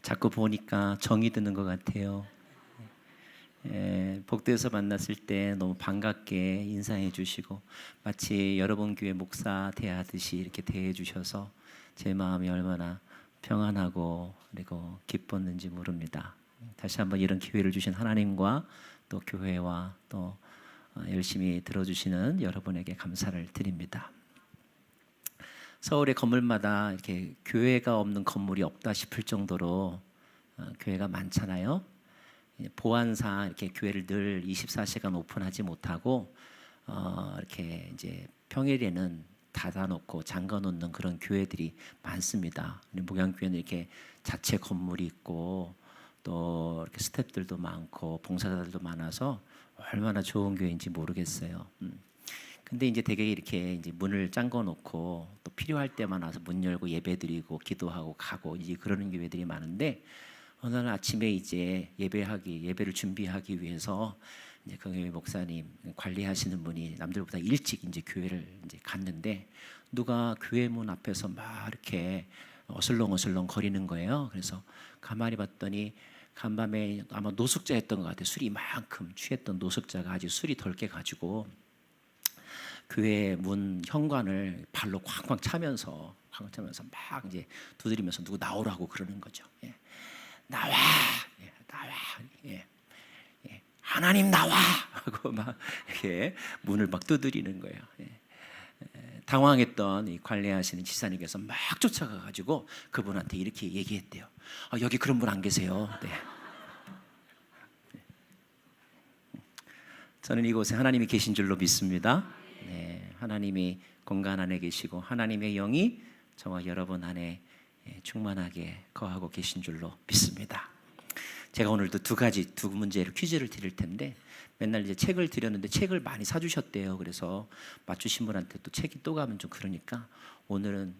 자꾸 보니까 정이 드는 것 같아요. 복도에서 만났을 때 너무 반갑게 인사해 주시고 마치 여러분 교회 목사 대하듯이 이렇게 대해 주셔서 제 마음이 얼마나 평안하고 그리고 기뻤는지 모릅니다. 다시 한번 이런 기회를 주신 하나님과 또 교회와 또 열심히 들어주시는 여러분에게 감사를 드립니다. 서울의 건물마다 이렇게 교회가 없는 건물이 없다 싶을 정도로 교회가 많잖아요. 보안상 이렇게 교회를 늘 24시간 오픈하지 못하고 이렇게 이제 평일에는 닫아놓고 잠가놓는 그런 교회들이 많습니다. 목양교회는 이렇게 자체 건물이 있고 또 이렇게 스태프들도 많고 봉사자들도 많아서 얼마나 좋은 교회인지 모르겠어요. 근데 이제 되게 이렇게 이제 문을 잠궈 놓고 또 필요할 때만 와서 문 열고 예배드리고 기도하고 가고 이제 그러는 교회들이 많은데 어느 날 아침에 이제 예배를 준비하기 위해서 이제 그 교회 목사님 관리하시는 분이 남들보다 일찍 이제 교회를 이제 갔는데 누가 교회 문 앞에서 막 이렇게 어슬렁어슬렁 거리는 거예요. 그래서 가만히 봤더니 간밤에 아마 노숙자였던 것 같아요. 술이 이만큼 취했던 노숙자가 아주 술이 덜 깨가지고 교회 문 현관을 발로 쾅쾅 차면서 막 이제 두드리면서 누구 나오라고 그러는 거죠. 예. 나와, 예, 나와, 예, 예. 하나님 나와 하고 막 이렇게 문을 막 두드리는 거예요. 예. 당황했던 이 관리하시는 지사님께서 막 쫓아가가지고 그분한테 이렇게 얘기했대요. 여기 그런 분 안 계세요. 네. 저는 이곳에 하나님이 계신 줄로 믿습니다. 네, 하나님이 공간 안에 계시고 하나님의 영이 저와 여러분 안에 충만하게 거하고 계신 줄로 믿습니다. 제가 오늘도 두 문제를 퀴즈를 드릴 텐데 맨날 이제 책을 드렸는데 책을 많이 사주셨대요. 그래서 맞추신 분한테 또 책이 또 가면 좀 그러니까 오늘은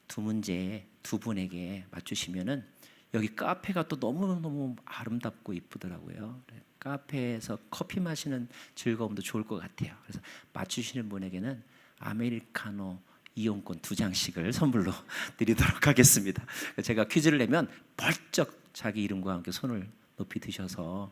두 문제 두 분에게 맞추시면은 여기 카페가 또 너무너무 아름답고 이쁘더라고요. 카페에서 커피 마시는 즐거움도 좋을 것 같아요. 그래서 맞추시는 분에게는 아메리카노 이용권 2장씩을 선물로 드리도록 하겠습니다. 제가 퀴즈를 내면 벌쩍 자기 이름과 함께 손을 높이 드셔서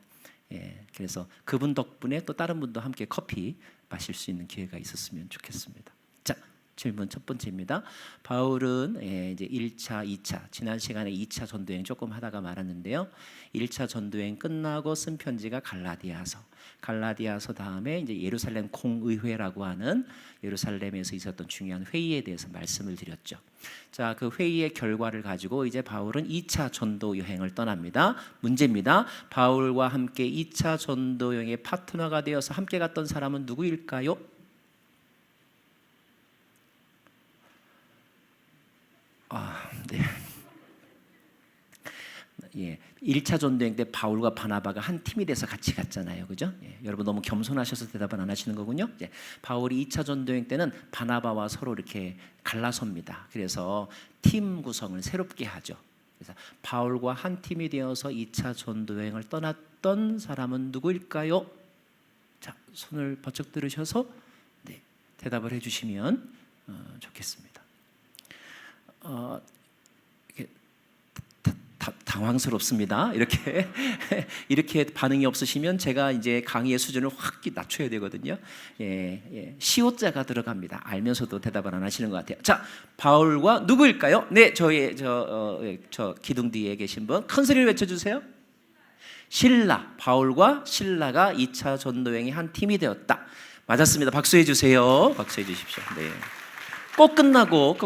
그래서 그분 덕분에 또 다른 분도 함께 커피 마실 수 있는 기회가 있었으면 좋겠습니다. 자, 질문 첫 번째입니다. 바울은 이제 1차, 2차 지난 시간에 2차 전도여행 조금 하다가 말았는데요. 1차 전도여행 끝나고 쓴 편지가 갈라디아서 다음에 이제 예루살렘 공의회라고 하는 예루살렘에서 있었던 중요한 회의에 대해서 말씀을 드렸죠. 자, 그 회의의 결과를 가지고 이제 바울은 2차 전도 여행을 떠납니다. 문제입니다. 바울과 함께 2차 전도 여행의 파트너가 되어서 함께 갔던 사람은 누구일까요? 네. 예, 1차 전도행 때 바울과 바나바가 한 팀이 돼서 같이 갔잖아요. 그죠? 예, 여러분 너무 겸손하셔서 대답을 안 하시는 거군요. 예, 바울이 2차 전도행 때는 바나바와 서로 이렇게 갈라섭니다. 그래서 팀 구성을 새롭게 하죠. 그래서 바울과 한 팀이 되어서 2차 전도여행을 떠났던 사람은 누구일까요? 자, 손을 번쩍 들으셔서 네, 대답을 해주시면 좋겠습니다. 당황스럽습니다. 이렇게 반응이 없으시면 제가 이제 강의의 수준을 확 낮춰야 되거든요. 시옷자가 들어갑니다. 알면서도 대답을 안 하시는 것 같아요. 자, 바울과 누구일까요? 네, 저 기둥 뒤에 계신 분 큰 소리를 외쳐주세요. 실라, 바울과 실라가 2차 전도여행의 한 팀이 되었다. 맞았습니다. 박수해 주세요. 박수해 주십시오. 네. 꼭 끝나고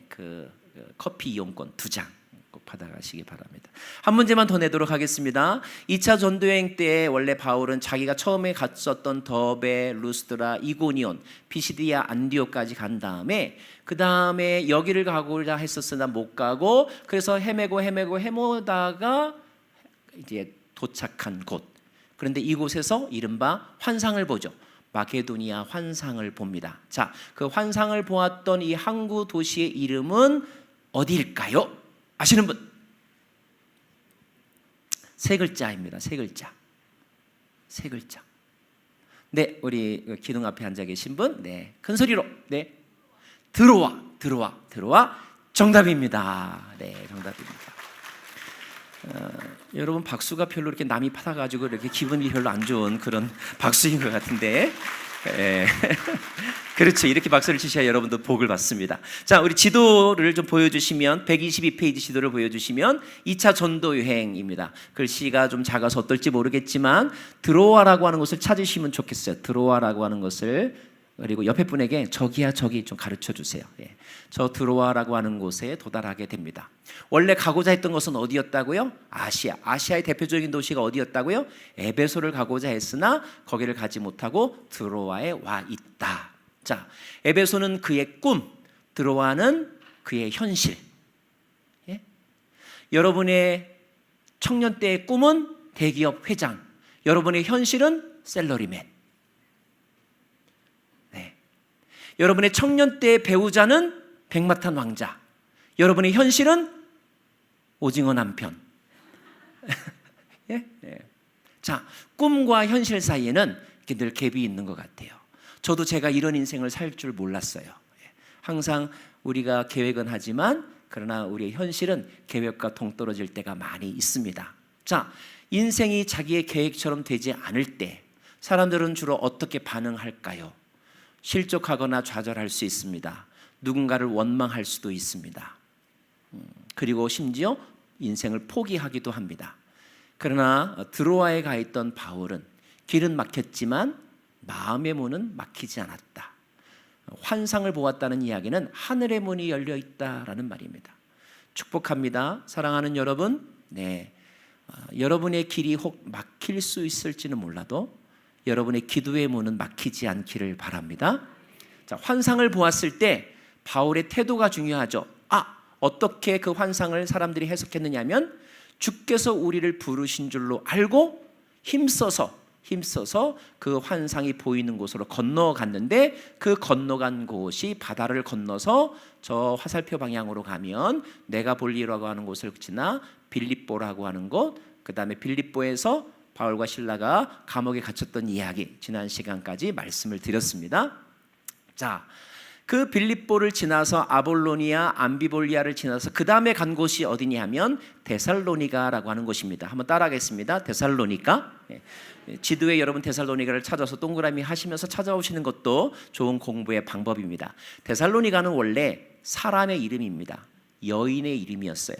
그 커피 이용권 2장 꼭 받아가시기 바랍니다. 한 문제만 더 내도록 하겠습니다. 2차 전도여행 때 원래 바울은 자기가 처음에 갔었던 더베, 루스드라, 이고니온, 피시디아, 안디오까지 간 다음에 그 다음에 여기를 가고자 했었으나 못 가고 그래서 헤매다가 이제 도착한 곳. 그런데 이곳에서 이른바 환상을 보죠. 마게도니아 환상을 봅니다. 자, 그 환상을 보았던 이 항구 도시의 이름은 어디일까요? 아시는 분? 세 글자입니다. 세 글자. 네, 우리 기둥 앞에 앉아 계신 분, 네, 큰 소리로, 네, 들어와. 정답입니다. 네, 정답입니다. 여러분 박수가 별로 이렇게 남이 받아가지고 이렇게 기분이 별로 안 좋은 그런 박수인 것 같은데, 예. 그렇죠. 이렇게 박수를 치셔야 여러분도 복을 받습니다. 자, 우리 지도를 좀 보여주시면, 122페이지 지도를 보여주시면 2차 전도 여행입니다. 글씨가 좀 작아서 어떨지 모르겠지만 드로아라고 하는 곳을 찾으시면 좋겠어요. 드로아라고 하는 것을, 그리고 옆에 분에게 저기야 저기 좀 가르쳐 주세요. 예. 저 드로아라고 하는 곳에 도달하게 됩니다. 원래 가고자 했던 것은 어디였다고요? 아시아. 아시아의 대표적인 도시가 어디였다고요? 에베소를 가고자 했으나 거기를 가지 못하고 드로아에 와 있다. 자, 에베소는 그의 꿈, 드로아는 그의 현실. 예? 여러분의 청년 때의 꿈은 대기업 회장, 여러분의 현실은 샐러리맨. 네. 여러분의 청년 때의 배우자는 백마탄 왕자, 여러분의 현실은 오징어 남편. 예? 예. 자, 꿈과 현실 사이에는 이렇게 늘 갭이 있는 것 같아요. 저도 제가 이런 인생을 살 줄 몰랐어요. 항상 우리가 계획은 하지만 그러나 우리의 현실은 계획과 동떨어질 때가 많이 있습니다. 자, 인생이 자기의 계획처럼 되지 않을 때 사람들은 주로 어떻게 반응할까요? 실족하거나 좌절할 수 있습니다. 누군가를 원망할 수도 있습니다. 그리고 심지어 인생을 포기하기도 합니다. 그러나 드로아에 가 있던 바울은 길은 막혔지만 마음의 문은 막히지 않았다. 환상을 보았다는 이야기는 하늘의 문이 열려 있다라는 말입니다. 축복합니다. 사랑하는 여러분, 네, 여러분의 길이 혹 막힐 수 있을지는 몰라도 여러분의 기도의 문은 막히지 않기를 바랍니다. 자, 환상을 보았을 때 바울의 태도가 중요하죠. 어떻게 그 환상을 사람들이 해석했느냐면, 주께서 우리를 부르신 줄로 알고 힘써서 그 환상이 보이는 곳으로 건너갔는데, 그 건너간 곳이 바다를 건너서 저 화살표 방향으로 가면 네가볼리라고 하는 곳을 지나 빌립보라고 하는 곳, 그 다음에 빌립보에서 바울과 실라가 감옥에 갇혔던 이야기, 지난 시간까지 말씀을 드렸습니다. 자, 그 빌립보를 지나서 아볼로니아, 암비볼리아를 지나서 그 다음에 간 곳이 어디냐 하면 데살로니가라고 하는 곳입니다. 한번 따라하겠습니다. 데살로니가. 지도에 여러분 데살로니가를 찾아서 동그라미 하시면서 찾아오시는 것도 좋은 공부의 방법입니다. 데살로니가는 원래 사람의 이름입니다. 여인의 이름이었어요.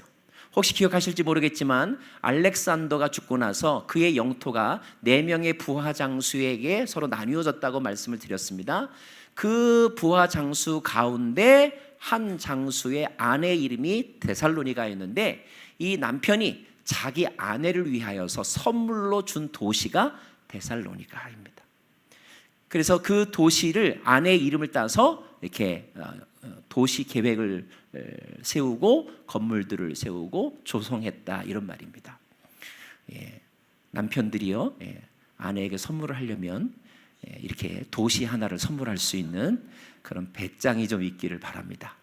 혹시 기억하실지 모르겠지만 알렉산더가 죽고 나서 그의 영토가 4명의 부하 장수에게 서로 나뉘어졌다고 말씀을 드렸습니다. 그 부하 장수 가운데 한 장수의 아내 이름이 데살로니가였는데, 이 남편이 자기 아내를 위하여서 선물로 준 도시가 데살로니가입니다. 그래서 그 도시를 아내의 이름을 따서 이렇게 도시 계획을 세우고 건물들을 세우고 조성했다, 이런 말입니다. 예, 남편들이요, 아내에게 선물을 하려면 이렇게 도시 하나를 선물할 수 있는 그런 배짱이 좀 있기를 바랍니다.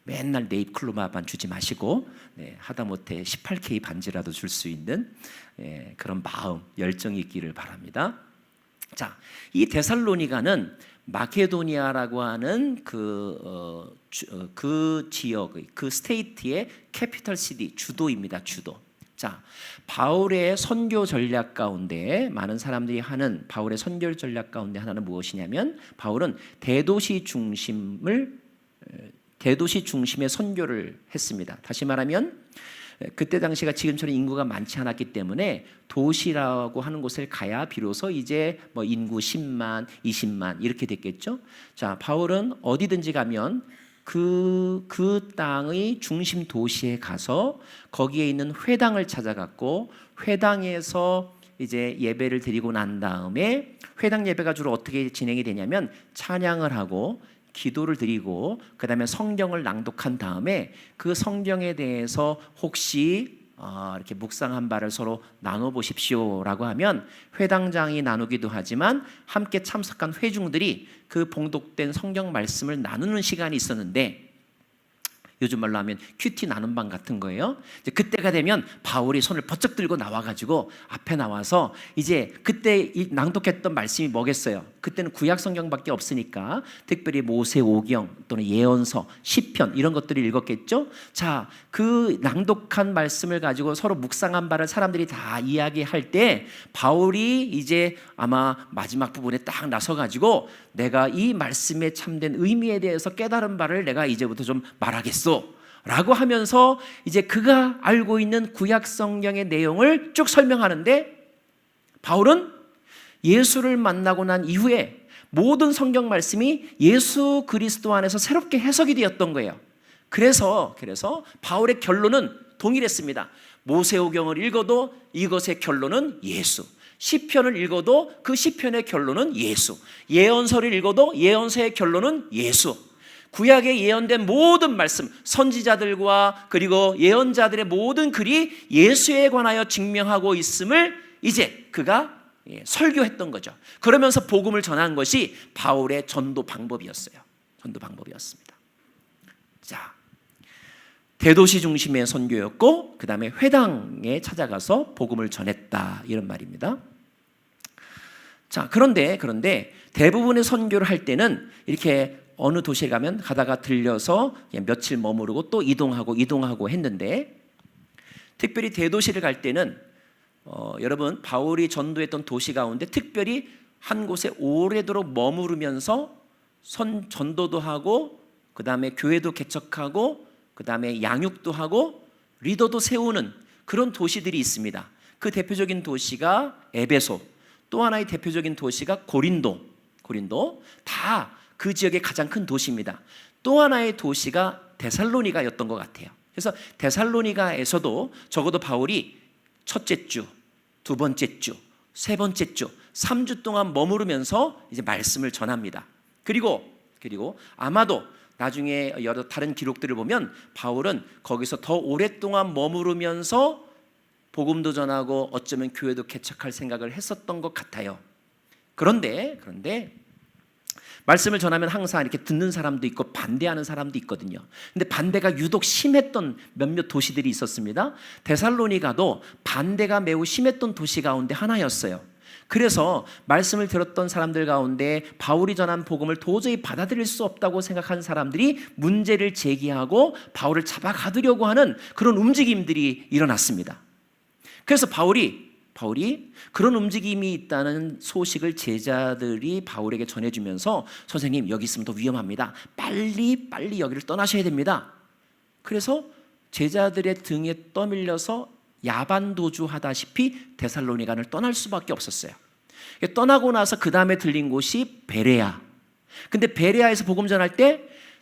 맨날 네잎클로마만 주지 마시고 하다못해 18K 반지라도 줄 수 있는 그런 마음, 열정이 있기를 바랍니다. 자, 이 데살로니가는 마케도니아라고 하는 그 지역, 그 스테이트의 캐피털 시티, 주도입니다. 주도. 자, 바울의 선교 전략 가운데 많은 사람들이 하는 바울의 선교 전략 가운데 하나는 무엇이냐면, 바울은 대도시 중심의 선교를 했습니다. 다시 말하면 그때 당시가 지금처럼 인구가 많지 않았기 때문에 도시라고 하는 곳을 가야 비로소 이제 뭐 인구 10만, 20만 이렇게 됐겠죠. 자, 바울은 어디든지 가면 그 땅의 중심 도시에 가서 거기에 있는 회당을 찾아갔고, 회당에서 이제 예배를 드리고 난 다음에, 회당 예배가 주로 어떻게 진행이 되냐면 찬양을 하고 기도를 드리고 그 다음에 성경을 낭독한 다음에 그 성경에 대해서 혹시 이렇게 묵상한 바를 서로 나눠보십시오라고 하면 회당장이 나누기도 하지만 함께 참석한 회중들이 그 봉독된 성경 말씀을 나누는 시간이 있었는데, 요즘 말로 하면 큐티 나눔 방 같은 거예요. 이제 그때가 되면 바울이 손을 번쩍 들고 나와가지고 앞에 나와서 이제 그때 낭독했던 말씀이 뭐겠어요? 그때는 구약 성경밖에 없으니까 특별히 모세오경 또는 예언서, 시편 이런 것들을 읽었겠죠. 자, 그 낭독한 말씀을 가지고 서로 묵상한 바를 사람들이 다 이야기할 때 바울이 이제 아마 마지막 부분에 딱 나서가지고 내가 이 말씀의 참된 의미에 대해서 깨달은 바를 내가 이제부터 좀 말하겠소 라고 하면서 이제 그가 알고 있는 구약 성경의 내용을 쭉 설명하는데, 바울은 예수를 만나고 난 이후에 모든 성경 말씀이 예수 그리스도 안에서 새롭게 해석이 되었던 거예요. 그래서 바울의 결론은 동일했습니다. 모세오경을 읽어도 이것의 결론은 예수, 시편을 읽어도 그 시편의 결론은 예수, 예언서를 읽어도 예언서의 결론은 예수. 구약에 예언된 모든 말씀, 선지자들과 그리고 예언자들의 모든 글이 예수에 관하여 증명하고 있음을 이제 그가 설교했던 거죠. 그러면서 복음을 전한 것이 바울의 전도 방법이었어요. 전도 방법이었습니다. 자, 대도시 중심의 선교였고 그 다음에 회당에 찾아가서 복음을 전했다, 이런 말입니다. 자, 그런데 대부분의 선교를 할 때는 이렇게 어느 도시에 가면 가다가 들려서 며칠 머무르고 또 이동하고 했는데, 특별히 대도시를 갈 때는 여러분 바울이 전도했던 도시 가운데 특별히 한 곳에 오래도록 머무르면서 전도도 하고 그 다음에 교회도 개척하고 그 다음에 양육도 하고 리더도 세우는 그런 도시들이 있습니다. 그 대표적인 도시가 에베소, 또 하나의 대표적인 도시가 고린도 다 그 지역의 가장 큰 도시입니다. 또 하나의 도시가 데살로니가였던 것 같아요. 그래서 데살로니가에서도 적어도 바울이 첫째 주, 두 번째 주, 세 번째 주, 3주 동안 머무르면서 이제 말씀을 전합니다. 그리고 아마도 나중에 여러 다른 기록들을 보면 바울은 거기서 더 오랫동안 머무르면서 복음도 전하고 어쩌면 교회도 개척할 생각을 했었던 것 같아요. 그런데 말씀을 전하면 항상 이렇게 듣는 사람도 있고 반대하는 사람도 있거든요. 근데 반대가 유독 심했던 몇몇 도시들이 있었습니다. 데살로니가도 반대가 매우 심했던 도시 가운데 하나였어요. 그래서 말씀을 들었던 사람들 가운데 바울이 전한 복음을 도저히 받아들일 수 없다고 생각한 사람들이 문제를 제기하고 바울을 잡아가두려고 하는 그런 움직임들이 일어났습니다. 그래서 바울이 그런 움직임이 있다는 소식을 제자들이 바울에게 전해주면서 선생님, 여기 있으면 더 위험합니다. 빨리 여기를 떠나셔야 됩니다. 그래서 제자들의 등에 떠밀려서 야반도주하다시피 데살로니가를 떠날 수밖에 없었어요. 떠나고 나서 그 다음에 들린 곳이 베레아. 근데 베레아에서 복음 전할 때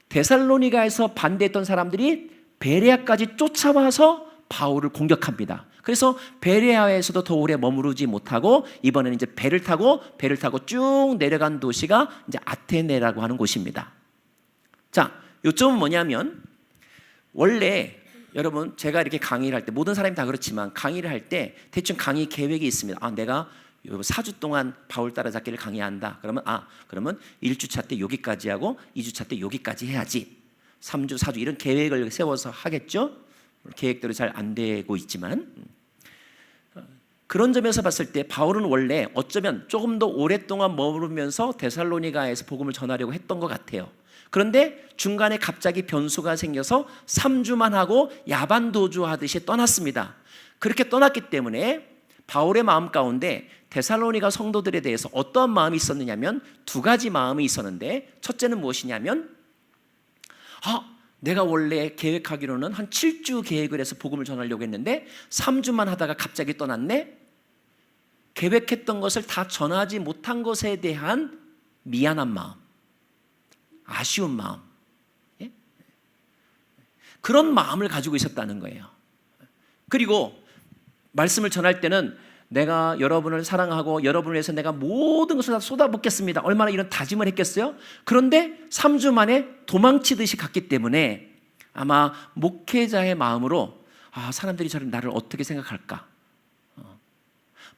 데살로니가에서 반대했던 사람들이 베레아까지 쫓아와서 바울을 공격합니다. 그래서 베레아에서도 더 오래 머무르지 못하고 이번에는 이제 배를 타고 쭉 내려간 도시가 이제 아테네라고 하는 곳입니다. 자, 요점은 뭐냐면, 원래 여러분 제가 이렇게 강의를 할 때 모든 사람이 다 그렇지만 강의를 할 때 대충 강의 계획이 있습니다. 내가 4주 동안 바울 따라잡기를 강의한다. 그러면 1주차 때 여기까지 하고 2주차 때 여기까지 해야지. 3주, 4주 이런 계획을 세워서 하겠죠. 계획대로 잘 안 되고 있지만, 그런 점에서 봤을 때 바울은 원래 어쩌면 조금 더 오랫동안 머무르면서 데살로니가에서 복음을 전하려고 했던 것 같아요. 그런데 중간에 갑자기 변수가 생겨서 3주만 하고 야반도주하듯이 떠났습니다. 그렇게 떠났기 때문에 바울의 마음 가운데 데살로니가 성도들에 대해서 어떠한 마음이 있었느냐면 2가지 마음이 있었는데, 첫째는 무엇이냐면 내가 원래 계획하기로는 한 7주 계획을 해서 복음을 전하려고 했는데 3주만 하다가 갑자기 떠났네. 계획했던 것을 다 전하지 못한 것에 대한 미안한 마음, 아쉬운 마음, 그런 마음을 가지고 있었다는 거예요. 그리고 말씀을 전할 때는 내가 여러분을 사랑하고 여러분을 위해서 내가 모든 것을 다 쏟아붓겠습니다. 얼마나 이런 다짐을 했겠어요? 그런데 3주 만에 도망치듯이 갔기 때문에 아마 목회자의 마음으로 사람들이 나를 어떻게 생각할까?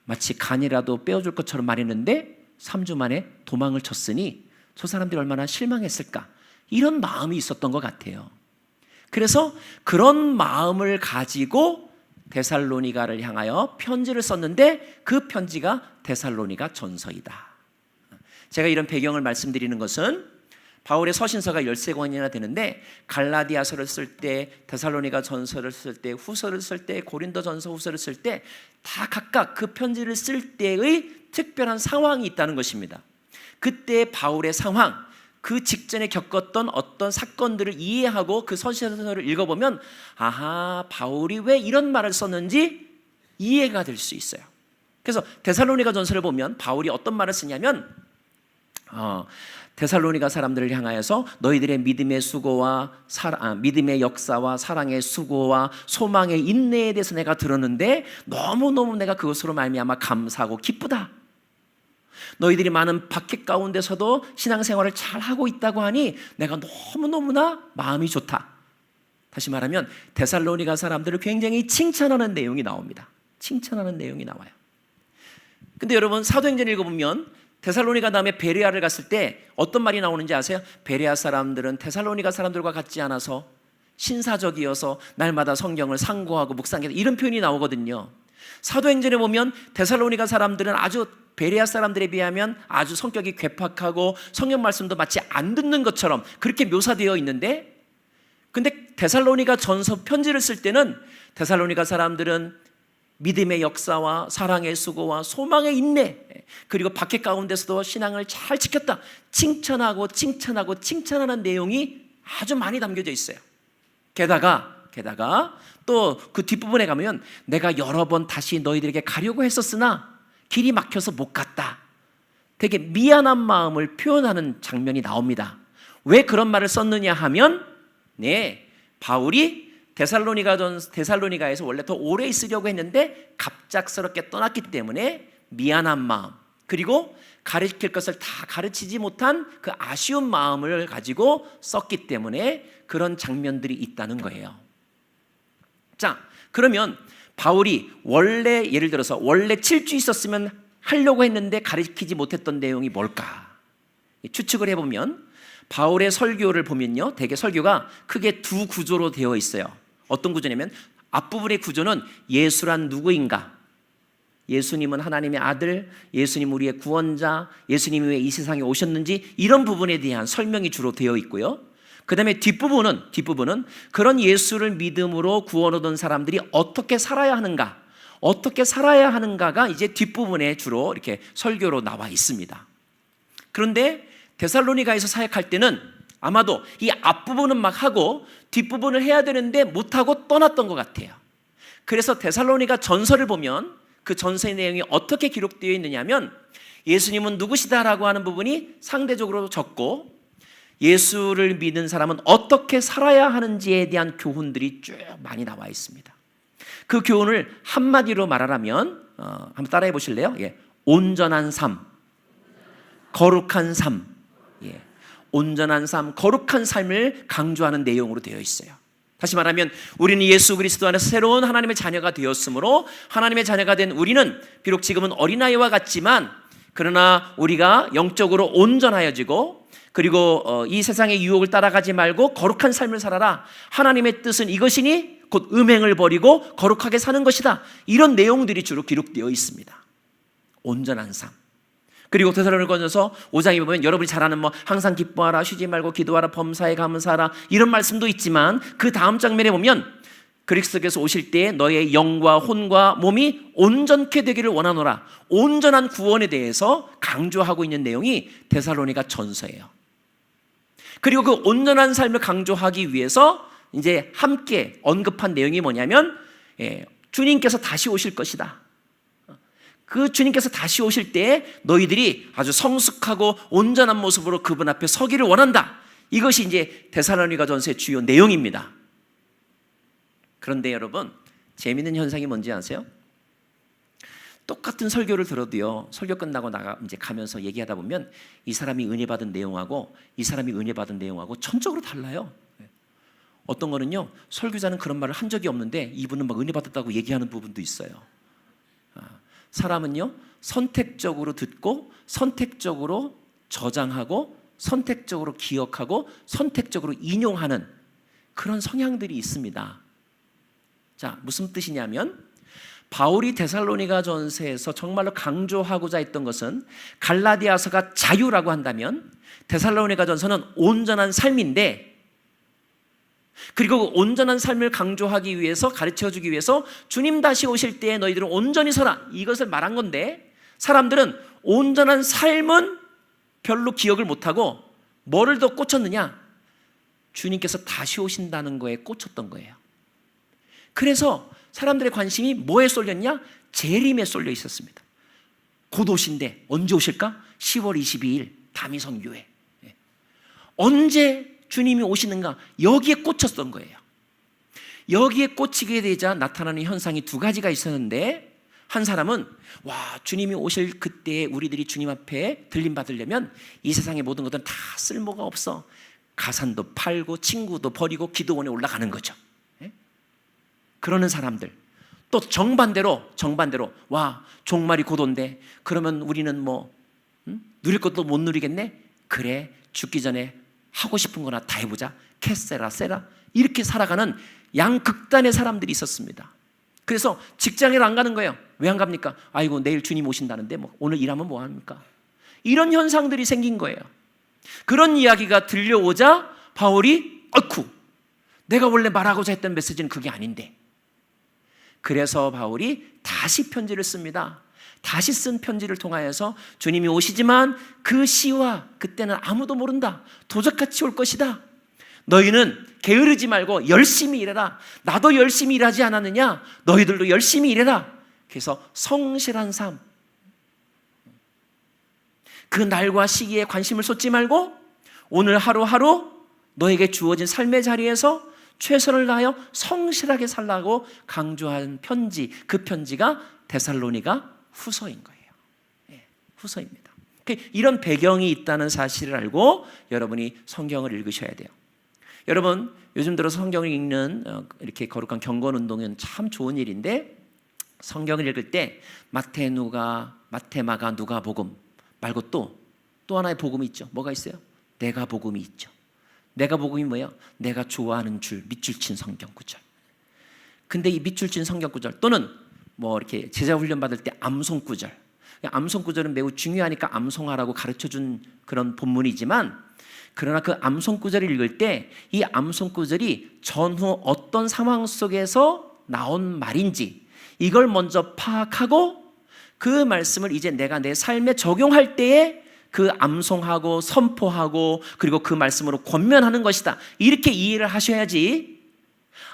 마치 간이라도 빼어줄 것처럼 말했는데 3주 만에 도망을 쳤으니 저 사람들이 얼마나 실망했을까? 이런 마음이 있었던 것 같아요. 그래서 그런 마음을 가지고 데살로니가를 향하여 편지를 썼는데 그 편지가 데살로니가 전서이다. 제가 이런 배경을 말씀드리는 것은 바울의 서신서가 13권이나 되는데 갈라디아서를 쓸 때, 데살로니가 전서를 쓸 때, 후서를 쓸 때, 고린도 전서 후서를 쓸 때 다 각각 그 편지를 쓸 때의 특별한 상황이 있다는 것입니다. 그때 바울의 상황, 그 직전에 겪었던 어떤 사건들을 이해하고 그 서신서를 읽어보면 아하, 바울이 왜 이런 말을 썼는지 이해가 될 수 있어요. 그래서 데살로니가 전서를 보면 바울이 어떤 말을 쓰냐면 데살로니가 사람들을 향하여서 너희들의 믿음의 수고와 믿음의 역사와 사랑의 수고와 소망의 인내에 대해서 내가 들었는데 너무너무 내가 그것으로 말미암아 감사하고 기쁘다. 너희들이 많은 박해 가운데서도 신앙생활을 잘하고 있다고 하니 내가 너무너무나 마음이 좋다. 다시 말하면 데살로니가 사람들을 굉장히 칭찬하는 내용이 나옵니다. 칭찬하는 내용이 나와요. 근데 여러분 사도행전 읽어보면 데살로니가 다음에 베레아를 갔을 때 어떤 말이 나오는지 아세요? 베레아 사람들은 데살로니가 사람들과 같지 않아서 신사적이어서 날마다 성경을 상고하고 묵상해서 이런 표현이 나오거든요. 사도행전에 보면 데살로니가 사람들은 아주 베레아 사람들에 비하면 아주 성격이 괴팍하고 성경 말씀도 마치 안 듣는 것처럼 그렇게 묘사되어 있는데, 근데 데살로니가 전서 편지를 쓸 때는 데살로니가 사람들은 믿음의 역사와 사랑의 수고와 소망의 인내, 그리고 박해 가운데서도 신앙을 잘 지켰다, 칭찬하고 칭찬하고 칭찬하는 내용이 아주 많이 담겨져 있어요. 게다가 또 그 뒷부분에 가면 내가 여러 번 다시 너희들에게 가려고 했었으나 길이 막혀서 못 갔다. 되게 미안한 마음을 표현하는 장면이 나옵니다. 왜 그런 말을 썼느냐 하면 바울이 데살로니가에서 원래 더 오래 있으려고 했는데 갑작스럽게 떠났기 때문에 미안한 마음, 그리고 가르칠 것을 다 가르치지 못한 그 아쉬운 마음을 가지고 썼기 때문에 그런 장면들이 있다는 거예요. 자, 그러면 바울이 예를 들어서 원래 7주 있었으면 하려고 했는데 가르치지 못했던 내용이 뭘까? 추측을 해보면 바울의 설교를 보면요, 대개 설교가 크게 두 구조로 되어 있어요. 어떤 구조냐면 앞부분의 구조는 예수란 누구인가, 예수님은 하나님의 아들, 예수님 우리의 구원자, 예수님이 왜 이 세상에 오셨는지 이런 부분에 대한 설명이 주로 되어 있고요. 그 다음에 뒷부분은 그런 예수를 믿음으로 구원 얻은 사람들이 어떻게 살아야 하는가가 이제 뒷부분에 주로 이렇게 설교로 나와 있습니다. 그런데 데살로니가에서 사역할 때는 아마도 이 앞부분은 막 하고 뒷부분을 해야 되는데 못하고 떠났던 것 같아요. 그래서 데살로니가 전서를 보면 그 전서의 내용이 어떻게 기록되어 있느냐 하면 예수님은 누구시다라고 하는 부분이 상대적으로 적고 예수를 믿는 사람은 어떻게 살아야 하는지에 대한 교훈들이 쭉 많이 나와 있습니다. 그 교훈을 한마디로 말하라면 한번 따라해 보실래요? 온전한 삶, 거룩한 삶, 온전한 삶, 거룩한 삶을 강조하는 내용으로 되어 있어요. 다시 말하면 우리는 예수 그리스도 안에서 새로운 하나님의 자녀가 되었으므로 하나님의 자녀가 된 우리는 비록 지금은 어린아이와 같지만 그러나 우리가 영적으로 온전하여지고 그리고 이 세상의 유혹을 따라가지 말고 거룩한 삶을 살아라. 하나님의 뜻은 이것이니 곧 음행을 버리고 거룩하게 사는 것이다. 이런 내용들이 주로 기록되어 있습니다. 온전한 삶. 그리고 데살로니가전서 5장에 보면 여러분이 잘 아는 항상 기뻐하라, 쉬지 말고 기도하라, 범사에 감사하라 이런 말씀도 있지만 그 다음 장면에 보면 그리스도께서 오실 때에 너의 영과 혼과 몸이 온전케 되기를 원하노라. 온전한 구원에 대해서 강조하고 있는 내용이 데살로니가 전서예요. 그리고 그 온전한 삶을 강조하기 위해서 이제 함께 언급한 내용이 뭐냐면 주님께서 다시 오실 것이다. 그 주님께서 다시 오실 때 너희들이 아주 성숙하고 온전한 모습으로 그분 앞에 서기를 원한다. 이것이 이제 데살로니가전서의 주요 내용입니다. 그런데 여러분, 재미있는 현상이 뭔지 아세요? 똑같은 설교를 들어도요, 설교 끝나고 이제 가면서 얘기하다 보면 이 사람이 은혜 받은 내용하고 이 사람이 은혜 받은 내용하고 천적으로 달라요. 어떤 거는요, 설교자는 그런 말을 한 적이 없는데 이분은 막 은혜 받았다고 얘기하는 부분도 있어요. 사람은요, 선택적으로 듣고 선택적으로 저장하고 선택적으로 기억하고 선택적으로 인용하는 그런 성향들이 있습니다. 자, 무슨 뜻이냐면 바울이 데살로니가전서에서 정말로 강조하고자 했던 것은 갈라디아서가 자유라고 한다면 데살로니가전서는 온전한 삶인데, 그리고 그 온전한 삶을 강조하기 위해서, 가르쳐주기 위해서 주님 다시 오실 때에 너희들은 온전히 서라, 이것을 말한 건데, 사람들은 온전한 삶은 별로 기억을 못하고 뭐를 더 꽂혔느냐? 주님께서 다시 오신다는 거에 꽂혔던 거예요. 그래서 사람들의 관심이 뭐에 쏠렸냐? 재림에 쏠려 있었습니다. 곧 오신데 언제 오실까? 10월 22일 다미성교회. 언제 주님이 오시는가? 여기에 꽂혔던 거예요. 여기에 꽂히게 되자 나타나는 현상이 두 가지가 있었는데, 한 사람은 와, 주님이 오실 그때에 우리들이 주님 앞에 들림 받으려면 이 세상의 모든 것들은 다 쓸모가 없어. 가산도 팔고 친구도 버리고 기도원에 올라가는 거죠. 그러는 사람들. 또 정반대로 와, 종말이 곧 온대. 그러면 우리는 뭐 누릴 것도 못 누리겠네. 그래, 죽기 전에 하고 싶은 거나 다 해보자. 캐세라 세라. 이렇게 살아가는 양극단의 사람들이 있었습니다. 그래서 직장에 안 가는 거예요. 왜 안 갑니까? 아이고, 내일 주님 오신다는데 뭐 오늘 일하면 뭐 합니까? 이런 현상들이 생긴 거예요. 그런 이야기가 들려오자 바울이 어이쿠, 내가 원래 말하고자 했던 메시지는 그게 아닌데. 그래서 바울이 다시 편지를 씁니다. 다시 쓴 편지를 통하여서 주님이 오시지만 그 시와 그때는 아무도 모른다. 도적같이 올 것이다. 너희는 게으르지 말고 열심히 일해라. 나도 열심히 일하지 않았느냐? 너희들도 열심히 일해라. 그래서 성실한 삶, 그 날과 시기에 관심을 쏟지 말고 오늘 하루하루 너에게 주어진 삶의 자리에서 최선을 다하여 성실하게 살라고 강조한 편지, 그 편지가 데살로니가 후서인 거예요. 후서입니다. 이런 배경이 있다는 사실을 알고 여러분이 성경을 읽으셔야 돼요. 여러분, 요즘 들어서 성경을 읽는 이렇게 거룩한 경건 운동은 참 좋은 일인데, 성경을 읽을 때 마태, 마가, 누가복음 말고 또 하나의 복음이 있죠. 뭐가 있어요? 내가 복음이 있죠. 내가 복음이 뭐예요? 내가 좋아하는 밑줄 친 성경 구절. 근데 이 밑줄 친 성경 구절, 또는 뭐 이렇게 제자 훈련 받을 때 암송 구절. 암송 구절은 매우 중요하니까 암송하라고 가르쳐 준 그런 본문이지만, 그러나 그 암송 구절을 읽을 때 이 암송 구절이 전후 어떤 상황 속에서 나온 말인지 이걸 먼저 파악하고 그 말씀을 이제 내가 내 삶에 적용할 때에 그 암송하고 선포하고 그리고 그 말씀으로 권면하는 것이다. 이렇게 이해를 하셔야지,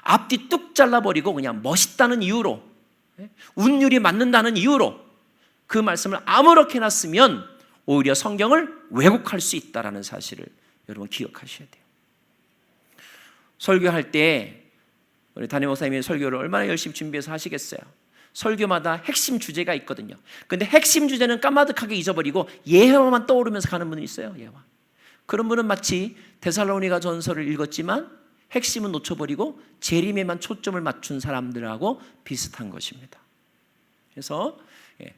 앞뒤 뚝 잘라버리고 그냥 멋있다는 이유로, 운율이 맞는다는 이유로 그 말씀을 아무렇게나 쓰면 오히려 성경을 왜곡할 수 있다는 사실을 여러분 기억하셔야 돼요. 설교할 때 우리 담임 목사님이 설교를 얼마나 열심히 준비해서 하시겠어요. 설교마다 핵심 주제가 있거든요. 근데 핵심 주제는 까마득하게 잊어버리고 예화만 떠오르면서 가는 분이 있어요. 예화. 그런 분은 마치 데살로니가 전서를 읽었지만 핵심은 놓쳐버리고 재림에만 초점을 맞춘 사람들하고 비슷한 것입니다. 그래서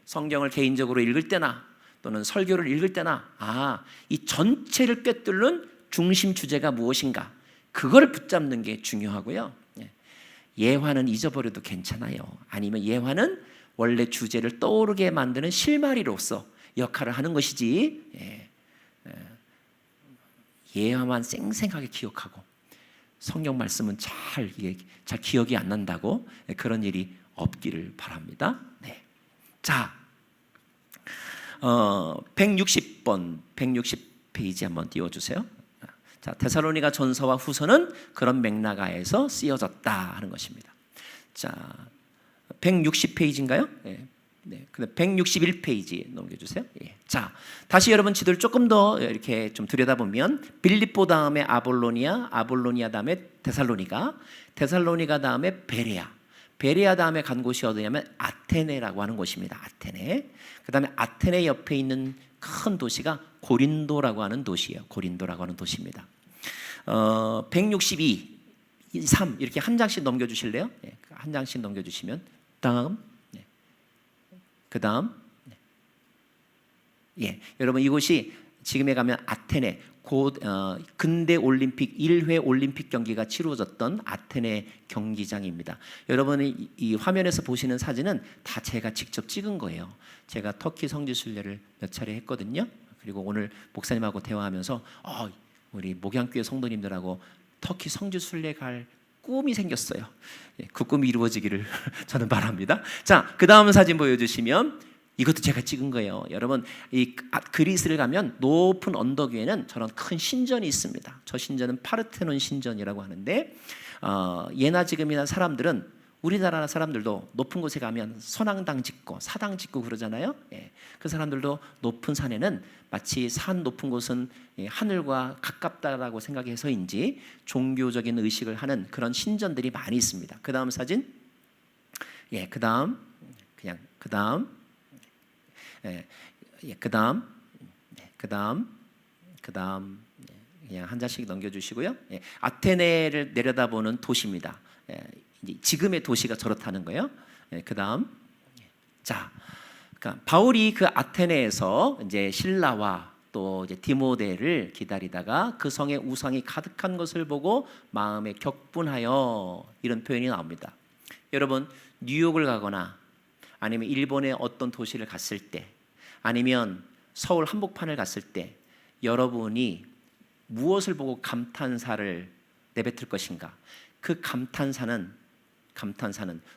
성경을 개인적으로 읽을 때나 또는 설교를 읽을 때나 이 전체를 꿰뚫는 중심 주제가 무엇인가, 그걸 붙잡는 게 중요하고요. 예화는 잊어버려도 괜찮아요. 아니면 예화는 원래 주제를 떠오르게 만드는 실마리로서 역할을 하는 것이지, 예화만 쌩쌩하게 기억하고 성경 말씀은 잘 기억이 안 난다고 그런 일이 없기를 바랍니다. 네. 자, 160번, 160페이지 한번 띄워주세요. 자, 데살로니가 전서와 후서는 그런 맥락하에서 쓰여졌다 하는 것입니다. 자, 160페이지인가요? 네. 네. 161페이지 넘겨주세요. 예. 자, 다시 여러분 지도를 조금 더 이렇게 좀 들여다보면 빌립보 다음에 아볼로니아, 아볼로니아 다음에 데살로니가, 데살로니가 다음에 베레아, 베레아 다음에 간 곳이 어디냐면 아테네라고 하는 곳입니다. 아테네. 그 다음에 아테네 옆에 있는 큰 도시가 고린도라고 하는 도시예요. 고린도라고 하는 도시입니다. 162, 3 이렇게 한 장씩 넘겨주실래요? 네, 한 장씩 넘겨주시면 다음, 그 다음, 여러분 이곳이 지금에 가면 아테네 근대 올림픽 1회 올림픽 경기가 치루어졌던 아테네 경기장입니다. 여러분이 이 화면에서 보시는 사진은 다 제가 직접 찍은 거예요. 제가 터키 성지 순례를 몇 차례 했거든요. 그리고 오늘 목사님하고 대화하면서 우리 목양교회 성도님들하고 터키 성지 순례 갈 꿈이 생겼어요. 그 꿈이 이루어지기를 저는 바랍니다. 자, 그 다음 사진 보여주시면 이것도 제가 찍은 거예요. 여러분, 이 그리스를 가면 높은 언덕 위에는 저런 큰 신전이 있습니다. 저 신전은 파르테논 신전이라고 하는데 예나 지금이나 사람들은 우리나라 사람들도 높은 곳에 가면 선앙당 짓고 사당 짓고 그러잖아요. 그 사람들도 높은 산에는 마치 산 높은 곳은 하늘과 가깝다라고 생각해서인지 종교적인 의식을 하는 그런 신전들이 많이 있습니다. 그 다음 사진, 그 다음 그냥 한 장씩 넘겨주시고요. 아테네를 내려다보는 도시입니다. 지금의 도시가 저렇다는 거예요. 그 다음, 자, 그러니까 바울이 그 아테네에서 이제 신라와 또 이제 디모데를 기다리다가 그 성에 우상이 가득한 것을 보고 마음에 격분하여 이런 표현이 나옵니다. 여러분, 뉴욕을 가거나 아니면 일본의 어떤 도시를 갔을 때 아니면 서울 한복판을 갔을 때 여러분이 무엇을 보고 감탄사를 내뱉을 것인가? 그 감탄사는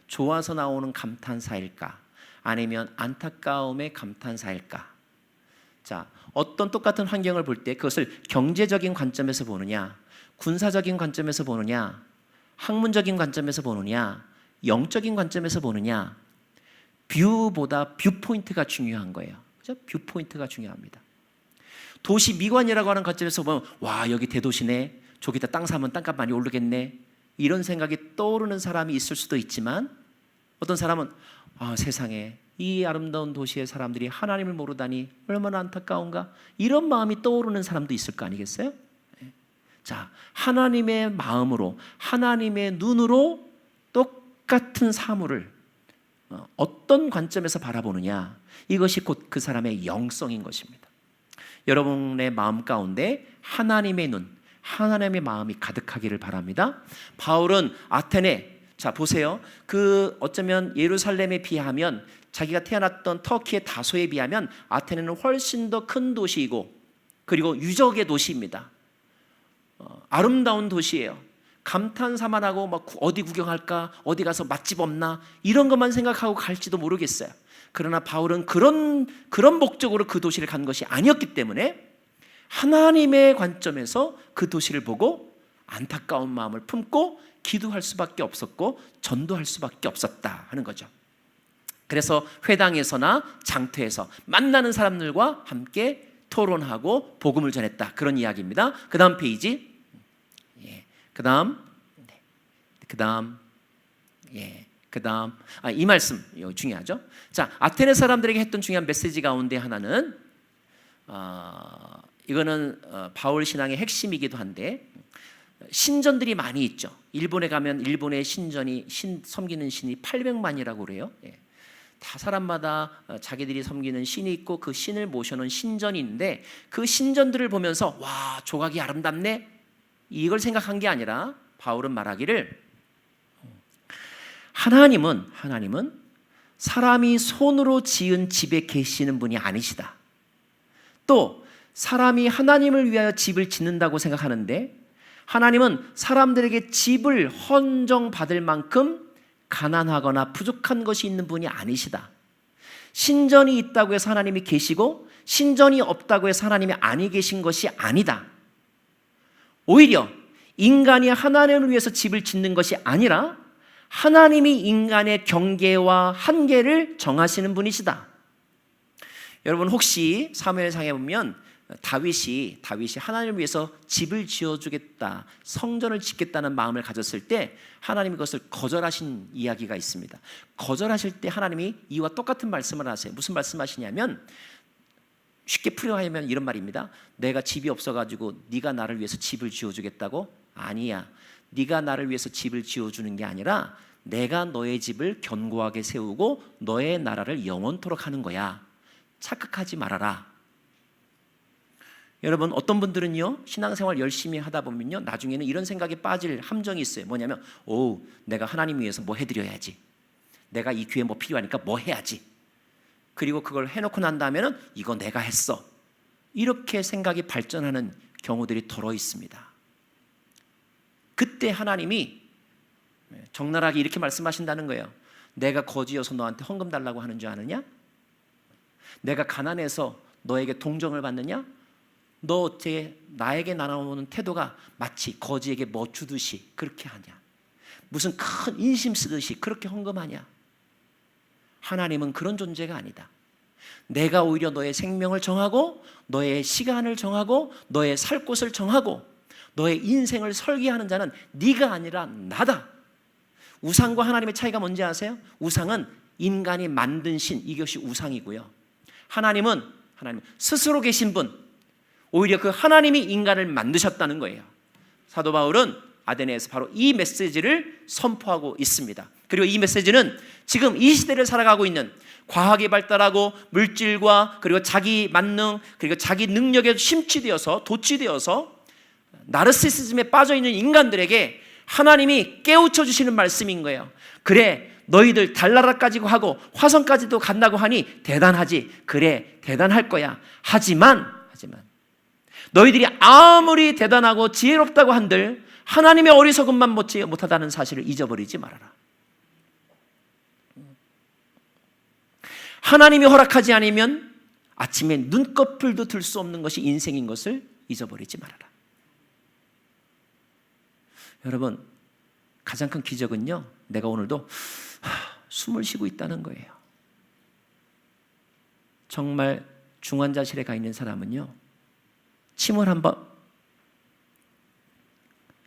좋아서 나오는 감탄사일까? 아니면 안타까움의 감탄사일까? 자, 어떤 똑같은 환경을 볼 때 그것을 경제적인 관점에서 보느냐, 군사적인 관점에서 보느냐, 학문적인 관점에서 보느냐, 영적인 관점에서 보느냐, 뷰보다 뷰포인트가 중요한 거예요. 그죠? 뷰포인트가 중요합니다. 도시 미관이라고 하는 관점에서 보면 와, 여기 대도시네, 저기다 땅 사면 땅값 많이 오르겠네, 이런 생각이 떠오르는 사람이 있을 수도 있지만 어떤 사람은 세상에 이 아름다운 도시의 사람들이 하나님을 모르다니 얼마나 안타까운가, 이런 마음이 떠오르는 사람도 있을 거 아니겠어요? 자, 하나님의 마음으로, 하나님의 눈으로 똑같은 사물을 어떤 관점에서 바라보느냐, 이것이 곧 그 사람의 영성인 것입니다. 여러분의 마음 가운데 하나님의 눈, 하나님의 마음이 가득하기를 바랍니다. 바울은 아테네, 자 보세요. 그 어쩌면 예루살렘에 비하면, 자기가 태어났던 터키의 다소에 비하면 아테네는 훨씬 더 큰 도시이고 그리고 유적의 도시입니다. 아름다운 도시예요. 감탄사만 하고 막 어디 구경할까, 어디 가서 맛집 없나, 이런 것만 생각하고 갈지도 모르겠어요. 그러나 바울은 그런 목적으로 그 도시를 간 것이 아니었기 때문에 하나님의 관점에서 그 도시를 보고 안타까운 마음을 품고 기도할 수밖에 없었고 전도할 수밖에 없었다 하는 거죠. 그래서 회당에서나 장터에서 만나는 사람들과 함께 토론하고 복음을 전했다, 그런 이야기입니다. 그 다음 페이지. 그 다음 이 말씀 중요하죠. 자, 아테네 사람들에게 했던 중요한 메시지 가운데 하나는 이거는 바울 신앙의 핵심이기도 한데, 신전들이 많이 있죠. 일본에 가면 일본의 신전이 섬기는 신이 800만이라고 그래요. 다 사람마다 자기들이 섬기는 신이 있고 그 신을 모셔놓은 신전이 있는데, 그 신전들을 보면서 와, 조각이 아름답네, 이걸 생각한 게 아니라 바울은 말하기를 하나님은 사람이 손으로 지은 집에 계시는 분이 아니시다. 또 사람이 하나님을 위하여 집을 짓는다고 생각하는데 하나님은 사람들에게 집을 헌정받을 만큼 가난하거나 부족한 것이 있는 분이 아니시다. 신전이 있다고 해서 하나님이 계시고 신전이 없다고 해서 하나님이 아니 계신 것이 아니다. 오히려 인간이 하나님을 위해서 집을 짓는 것이 아니라 하나님이 인간의 경계와 한계를 정하시는 분이시다. 여러분 혹시 사무엘상에 보면 다윗이 하나님을 위해서 집을 지어주겠다, 성전을 짓겠다는 마음을 가졌을 때 하나님이 그것을 거절하신 이야기가 있습니다. 거절하실 때 하나님이 이와 똑같은 말씀을 하세요. 무슨 말씀하시냐면, 쉽게 풀이하면 이런 말입니다. 내가 집이 없어가지고 네가 나를 위해서 집을 지어주겠다고? 아니야. 네가 나를 위해서 집을 지어주는 게 아니라 내가 너의 집을 견고하게 세우고 너의 나라를 영원토록 하는 거야. 착각하지 말아라. 여러분, 어떤 분들은요, 신앙생활 열심히 하다 보면요, 나중에는 이런 생각에 빠질 함정이 있어요. 뭐냐면, 내가 하나님 위해서 뭐 해드려야지, 내가 이 교회 뭐 필요하니까 뭐 해야지, 그리고 그걸 해놓고 난 다음에는 이거 내가 했어, 이렇게 생각이 발전하는 경우들이 더러 있습니다. 그때 하나님이 적나라하게 이렇게 말씀하신다는 거예요. 내가 거지여서 너한테 헌금 달라고 하는 줄 아느냐? 내가 가난해서 너에게 동정을 받느냐? 너 어째 나에게 나눠오는 태도가 마치 거지에게 뭐 주듯이 그렇게 하냐? 무슨 큰 인심 쓰듯이 그렇게 헌금하냐? 하나님은 그런 존재가 아니다. 내가 오히려 너의 생명을 정하고 너의 시간을 정하고 너의 살 곳을 정하고 너의 인생을 설계하는 자는 네가 아니라 나다. 우상과 하나님의 차이가 뭔지 아세요? 우상은 인간이 만든 신, 이것이 우상이고요. 하나님은 스스로 계신 분, 오히려 그 하나님이 인간을 만드셨다는 거예요. 사도 바울은 아데네에서 바로 이 메시지를 선포하고 있습니다. 그리고 이 메시지는 지금 이 시대를 살아가고 있는 과학이 발달하고 물질과 그리고 자기 만능 그리고 자기 능력에 심취되어서 도취되어서 나르시시즘에 빠져있는 인간들에게 하나님이 깨우쳐 주시는 말씀인 거예요. 그래, 너희들 달나라까지 하고 화성까지도 간다고 하니 대단하지. 그래, 대단할 거야. 하지만 너희들이 아무리 대단하고 지혜롭다고 한들 하나님의 어리석음만 못하다는 사실을 잊어버리지 말아라. 하나님이 허락하지 않으면 아침에 눈꺼풀도 들 수 없는 것이 인생인 것을 잊어버리지 말아라. 여러분, 가장 큰 기적은요, 내가 오늘도 숨을 쉬고 있다는 거예요. 정말 중환자실에 가 있는 사람은요, 침을 한번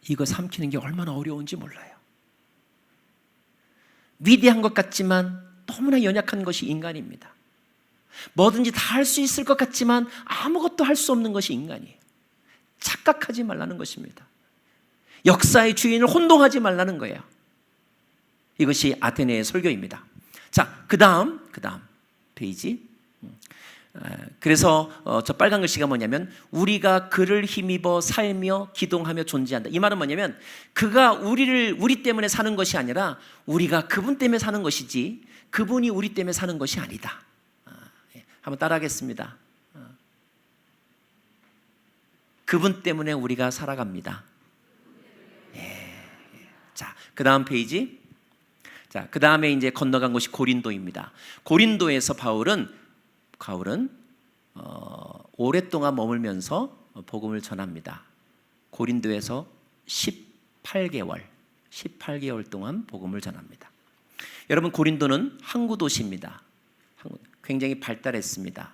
이거 삼키는 게 얼마나 어려운지 몰라요. 위대한 것 같지만 너무나 연약한 것이 인간입니다. 뭐든지 다 할 수 있을 것 같지만 아무것도 할 수 없는 것이 인간이에요. 착각하지 말라는 것입니다. 역사의 주인을 혼동하지 말라는 거예요. 이것이 아테네의 설교입니다. 자, 그 다음 페이지. 그래서 저 빨간 글씨가 뭐냐면 우리가 그를 힘입어 살며 기동하며 존재한다. 이 말은 뭐냐면 그가 우리 때문에 사는 것이 아니라 우리가 그분 때문에 사는 것이지 그분이 우리 때문에 사는 것이 아니다. 한번 따라하겠습니다. 그분 때문에 우리가 살아갑니다. 자, 그 다음 페이지. 자, 그 다음에 이제 건너간 곳이 고린도입니다. 고린도에서 바울은 오랫동안 머물면서 복음을 전합니다. 고린도에서 18개월 동안 복음을 전합니다. 여러분, 고린도는 항구 도시입니다. 굉장히 발달했습니다.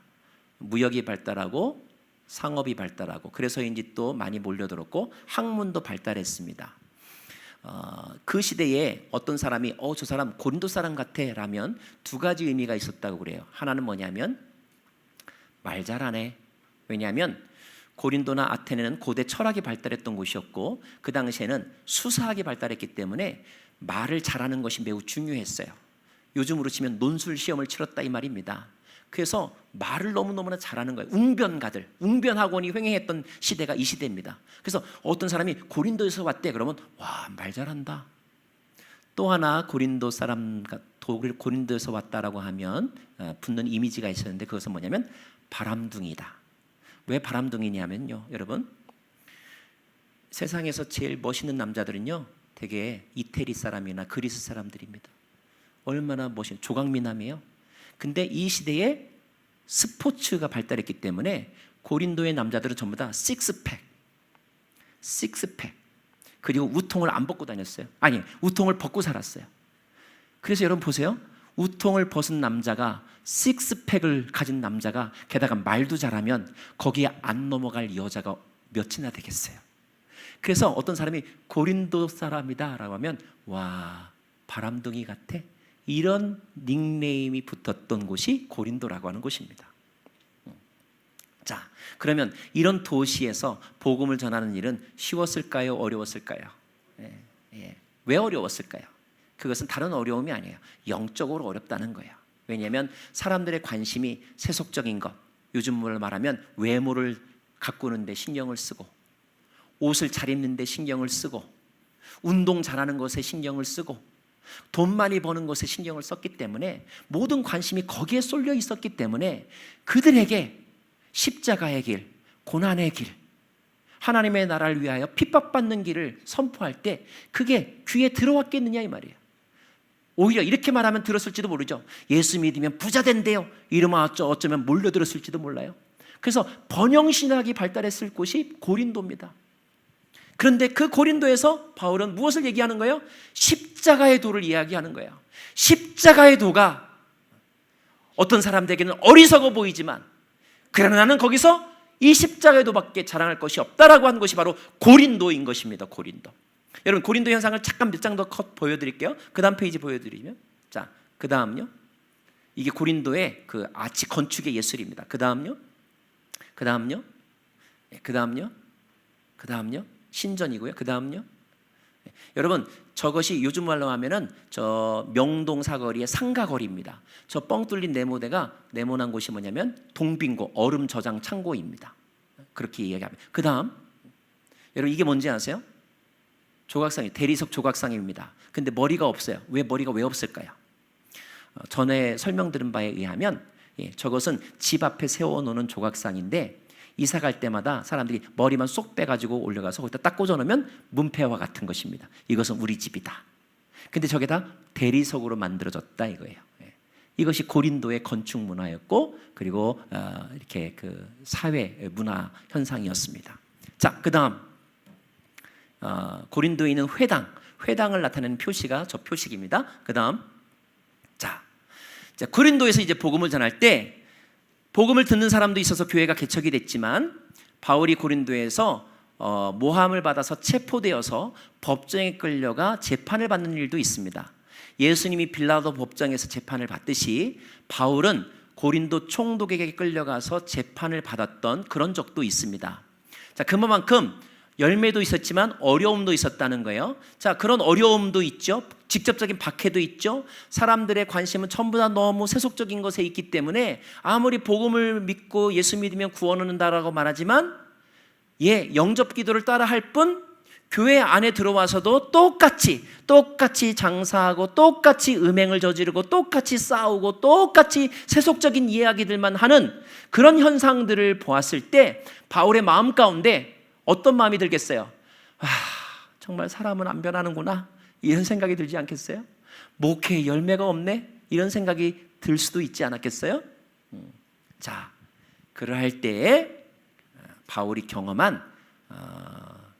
무역이 발달하고 상업이 발달하고 그래서인지 또 많이 몰려들었고 학문도 발달했습니다. 그 시대에 어떤 사람이 저 사람 고린도 사람 같아 라면 두 가지 의미가 있었다고 그래요. 하나는 뭐냐면 말 잘하네. 왜냐하면 고린도나 아테네는 고대 철학이 발달했던 곳이었고 그 당시에는 수사학이 발달했기 때문에 말을 잘하는 것이 매우 중요했어요. 요즘으로 치면 논술 시험을 치렀다 이 말입니다. 그래서 말을 너무너무나 잘하는 거예요. 웅변학원이 횡행했던 시대가 이 시대입니다. 그래서 어떤 사람이 고린도에서 왔대 그러면 와, 말 잘한다. 또 하나 고린도에서 왔다라고 하면 붙는 이미지가 있었는데 그것은 뭐냐면 바람둥이다. 왜 바람둥이냐면요, 여러분, 세상에서 제일 멋있는 남자들은요 되게 이태리 사람이나 그리스 사람들입니다. 얼마나 멋있는 조각미남이에요. 근데 이 시대에 스포츠가 발달했기 때문에 고린도의 남자들은 전부 다 식스팩 그리고 우통을 안 벗고 다녔어요. 아니, 우통을 벗고 살았어요. 그래서 여러분 보세요. 우통을 벗은 남자가 식스팩을 가진 남자가 게다가 말도 잘하면 거기에 안 넘어갈 여자가 몇이나 되겠어요. 그래서 어떤 사람이 고린도 사람이다 라고 하면 와, 바람둥이 같아? 이런 닉네임이 붙었던 곳이 고린도라고 하는 곳입니다. 자, 그러면 이런 도시에서 복음을 전하는 일은 쉬웠을까요? 어려웠을까요? 왜 어려웠을까요? 그것은 다른 어려움이 아니에요. 영적으로 어렵다는 거예요. 왜냐하면 사람들의 관심이 세속적인 것, 요즘 말하면 외모를 가꾸는데 신경을 쓰고, 옷을 잘 입는데 신경을 쓰고, 운동 잘하는 것에 신경을 쓰고, 돈 많이 버는 것에 신경을 썼기 때문에, 모든 관심이 거기에 쏠려 있었기 때문에 그들에게 십자가의 길, 고난의 길, 하나님의 나라를 위하여 핍박받는 길을 선포할 때 그게 귀에 들어왔겠느냐 이 말이에요. 오히려 이렇게 말하면 들었을지도 모르죠. 예수 믿으면 부자 된대요, 이러면 어쩌면 몰려들었을지도 몰라요. 그래서 번영신학이 발달했을 곳이 고린도입니다. 그런데 그 고린도에서 바울은 무엇을 얘기하는 거예요? 십자가의 도를 이야기하는 거예요. 십자가의 도가 어떤 사람들에게는 어리석어 보이지만, 그러나 나는 거기서 이 십자가의 도밖에 자랑할 것이 없다라고 한 것이 바로 고린도인 것입니다. 고린도. 여러분, 고린도 현상을 잠깐 몇 장 더 컷 보여드릴게요. 그 다음 페이지 보여드리면, 자, 그 다음요. 이게 고린도의 그 아치 건축의 예술입니다. 그 다음요. 그 다음요. 그 다음요. 그 다음요. 신전이고요. 그 다음요. 여러분, 저것이 요즘 말로 하면은 저 명동 사거리의 상가거리입니다. 저 뻥 뚫린 네모대가 네모난 곳이 뭐냐면 동빙고, 얼음 저장 창고입니다. 그렇게 이야기합니다. 그 다음, 여러분 이게 뭔지 아세요? 조각상이, 대리석 조각상입니다. 근데 머리가 없어요. 머리가 왜 없을까요? 전에 설명드린 바에 의하면 저것은 집 앞에 세워놓는 조각상인데, 이사 갈 때마다 사람들이 머리만 쏙 빼가지고 올려가서 거기다 딱 꽂아놓으면 문패와 같은 것입니다. 이것은 우리 집이다. 근데 저게 다 대리석으로 만들어졌다 이거예요. 이것이 고린도의 건축 문화였고, 그리고 이렇게 그 사회 문화 현상이었습니다. 자, 그 다음 고린도에 있는 회당을 나타내는 표시가 저 표식입니다. 그 다음, 자, 고린도에서 이제 복음을 전할 때 복음을 듣는 사람도 있어서 교회가 개척이 됐지만, 바울이 고린도에서 모함을 받아서 체포되어서 법정에 끌려가 재판을 받는 일도 있습니다. 예수님이 빌라도 법정에서 재판을 받듯이 바울은 고린도 총독에게 끌려가서 재판을 받았던 그런 적도 있습니다. 자, 그만큼 열매도 있었지만 어려움도 있었다는 거예요. 자, 그런 어려움도 있죠. 직접적인 박해도 있죠. 사람들의 관심은 전부 다 너무 세속적인 것에 있기 때문에 아무리 복음을 믿고 예수 믿으면 구원 얻는다라고 말하지만, 영접 기도를 따라 할 뿐 교회 안에 들어와서도 똑같이 장사하고, 똑같이 음행을 저지르고, 똑같이 싸우고, 똑같이 세속적인 이야기들만 하는 그런 현상들을 보았을 때 바울의 마음 가운데 어떤 마음이 들겠어요? 정말 사람은 안 변하는구나, 이런 생각이 들지 않겠어요? 목회에 열매가 없네, 이런 생각이 들 수도 있지 않았겠어요? 자, 그러할 때에 바울이 경험한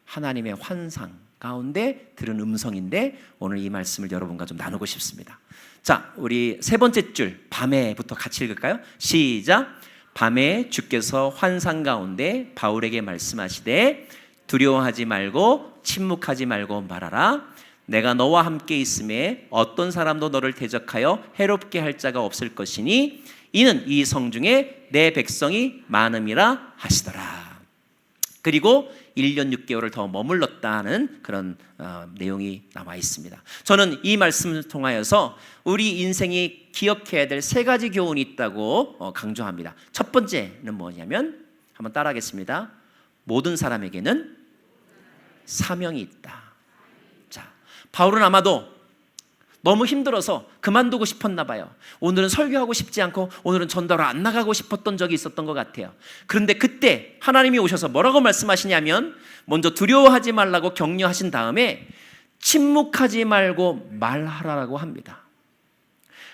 하나님의 환상 가운데 들은 음성인데, 오늘 이 말씀을 여러분과 좀 나누고 싶습니다. 자, 우리 세 번째 줄 밤에부터 같이 읽을까요? 시작. 밤에 주께서 환상 가운데 바울에게 말씀하시되 두려워하지 말고 침묵하지 말고 말하라. 내가 너와 함께 있음에 어떤 사람도 너를 대적하여 해롭게 할 자가 없을 것이니 이는 이 성중에 내 백성이 많음이라 하시더라. 그리고 1년 6개월을 더 머물렀다는 그런 내용이 나와 있습니다. 저는 이 말씀을 통하여서 우리 인생이 기억해야 될 세 가지 교훈이 있다고 강조합니다. 첫 번째는 뭐냐면, 한번 따라하겠습니다. 모든 사람에게는 사명이 있다. 자, 바울은 아마도 너무 힘들어서 그만두고 싶었나 봐요. 오늘은 설교하고 싶지 않고, 오늘은 전도하러 안 나가고 싶었던 적이 있었던 것 같아요. 그런데 그때 하나님이 오셔서 뭐라고 말씀하시냐면, 먼저 두려워하지 말라고 격려하신 다음에 침묵하지 말고 말하라고 합니다.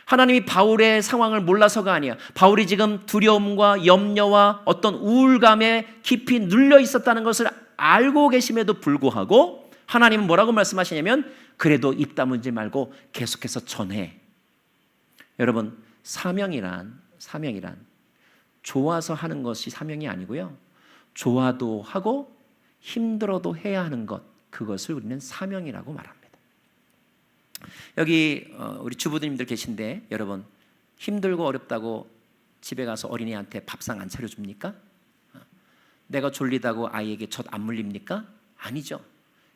하나님이 바울의 상황을 몰라서가 아니야. 바울이 지금 두려움과 염려와 어떤 우울감에 깊이 눌려 있었다는 것을 알고 계심에도 불구하고 하나님은 뭐라고 말씀하시냐면, 그래도 입 다물지 말고 계속해서 전해. 여러분, 사명이란 좋아서 하는 것이 사명이 아니고요, 좋아도 하고 힘들어도 해야 하는 것, 그것을 우리는 사명이라고 말합니다. 여기 우리 주부님들 계신데, 여러분 힘들고 어렵다고 집에 가서 어린이한테 밥상 안 차려줍니까? 내가 졸리다고 아이에게 젖 안 물립니까? 아니죠.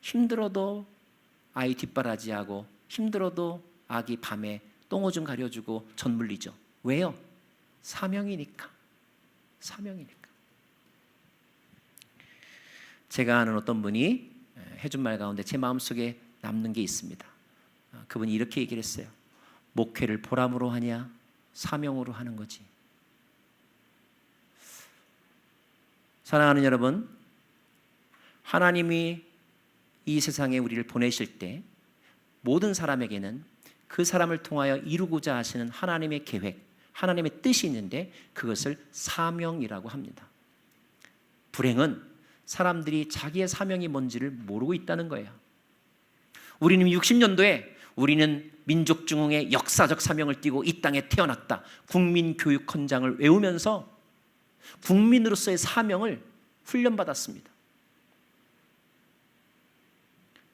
힘들어도 아이 뒷바라지하고, 힘들어도 아기 밤에 똥오줌 가려주고 젖 물리죠. 왜요? 사명이니까. 제가 아는 어떤 분이 해준 말 가운데 제 마음속에 남는 게 있습니다. 그분이 이렇게 얘기를 했어요. 목회를 보람으로 하냐 사명으로 하는 거지. 사랑하는 여러분, 하나님이 이 세상에 우리를 보내실 때 모든 사람에게는 그 사람을 통하여 이루고자 하시는 하나님의 계획, 하나님의 뜻이 있는데 그것을 사명이라고 합니다. 불행은 사람들이 자기의 사명이 뭔지를 모르고 있다는 거예요. 우리는 60년도에 우리는 민족중흥의 역사적 사명을 띠고 이 땅에 태어났다. 국민교육헌장을 외우면서 국민으로서의 사명을 훈련받았습니다.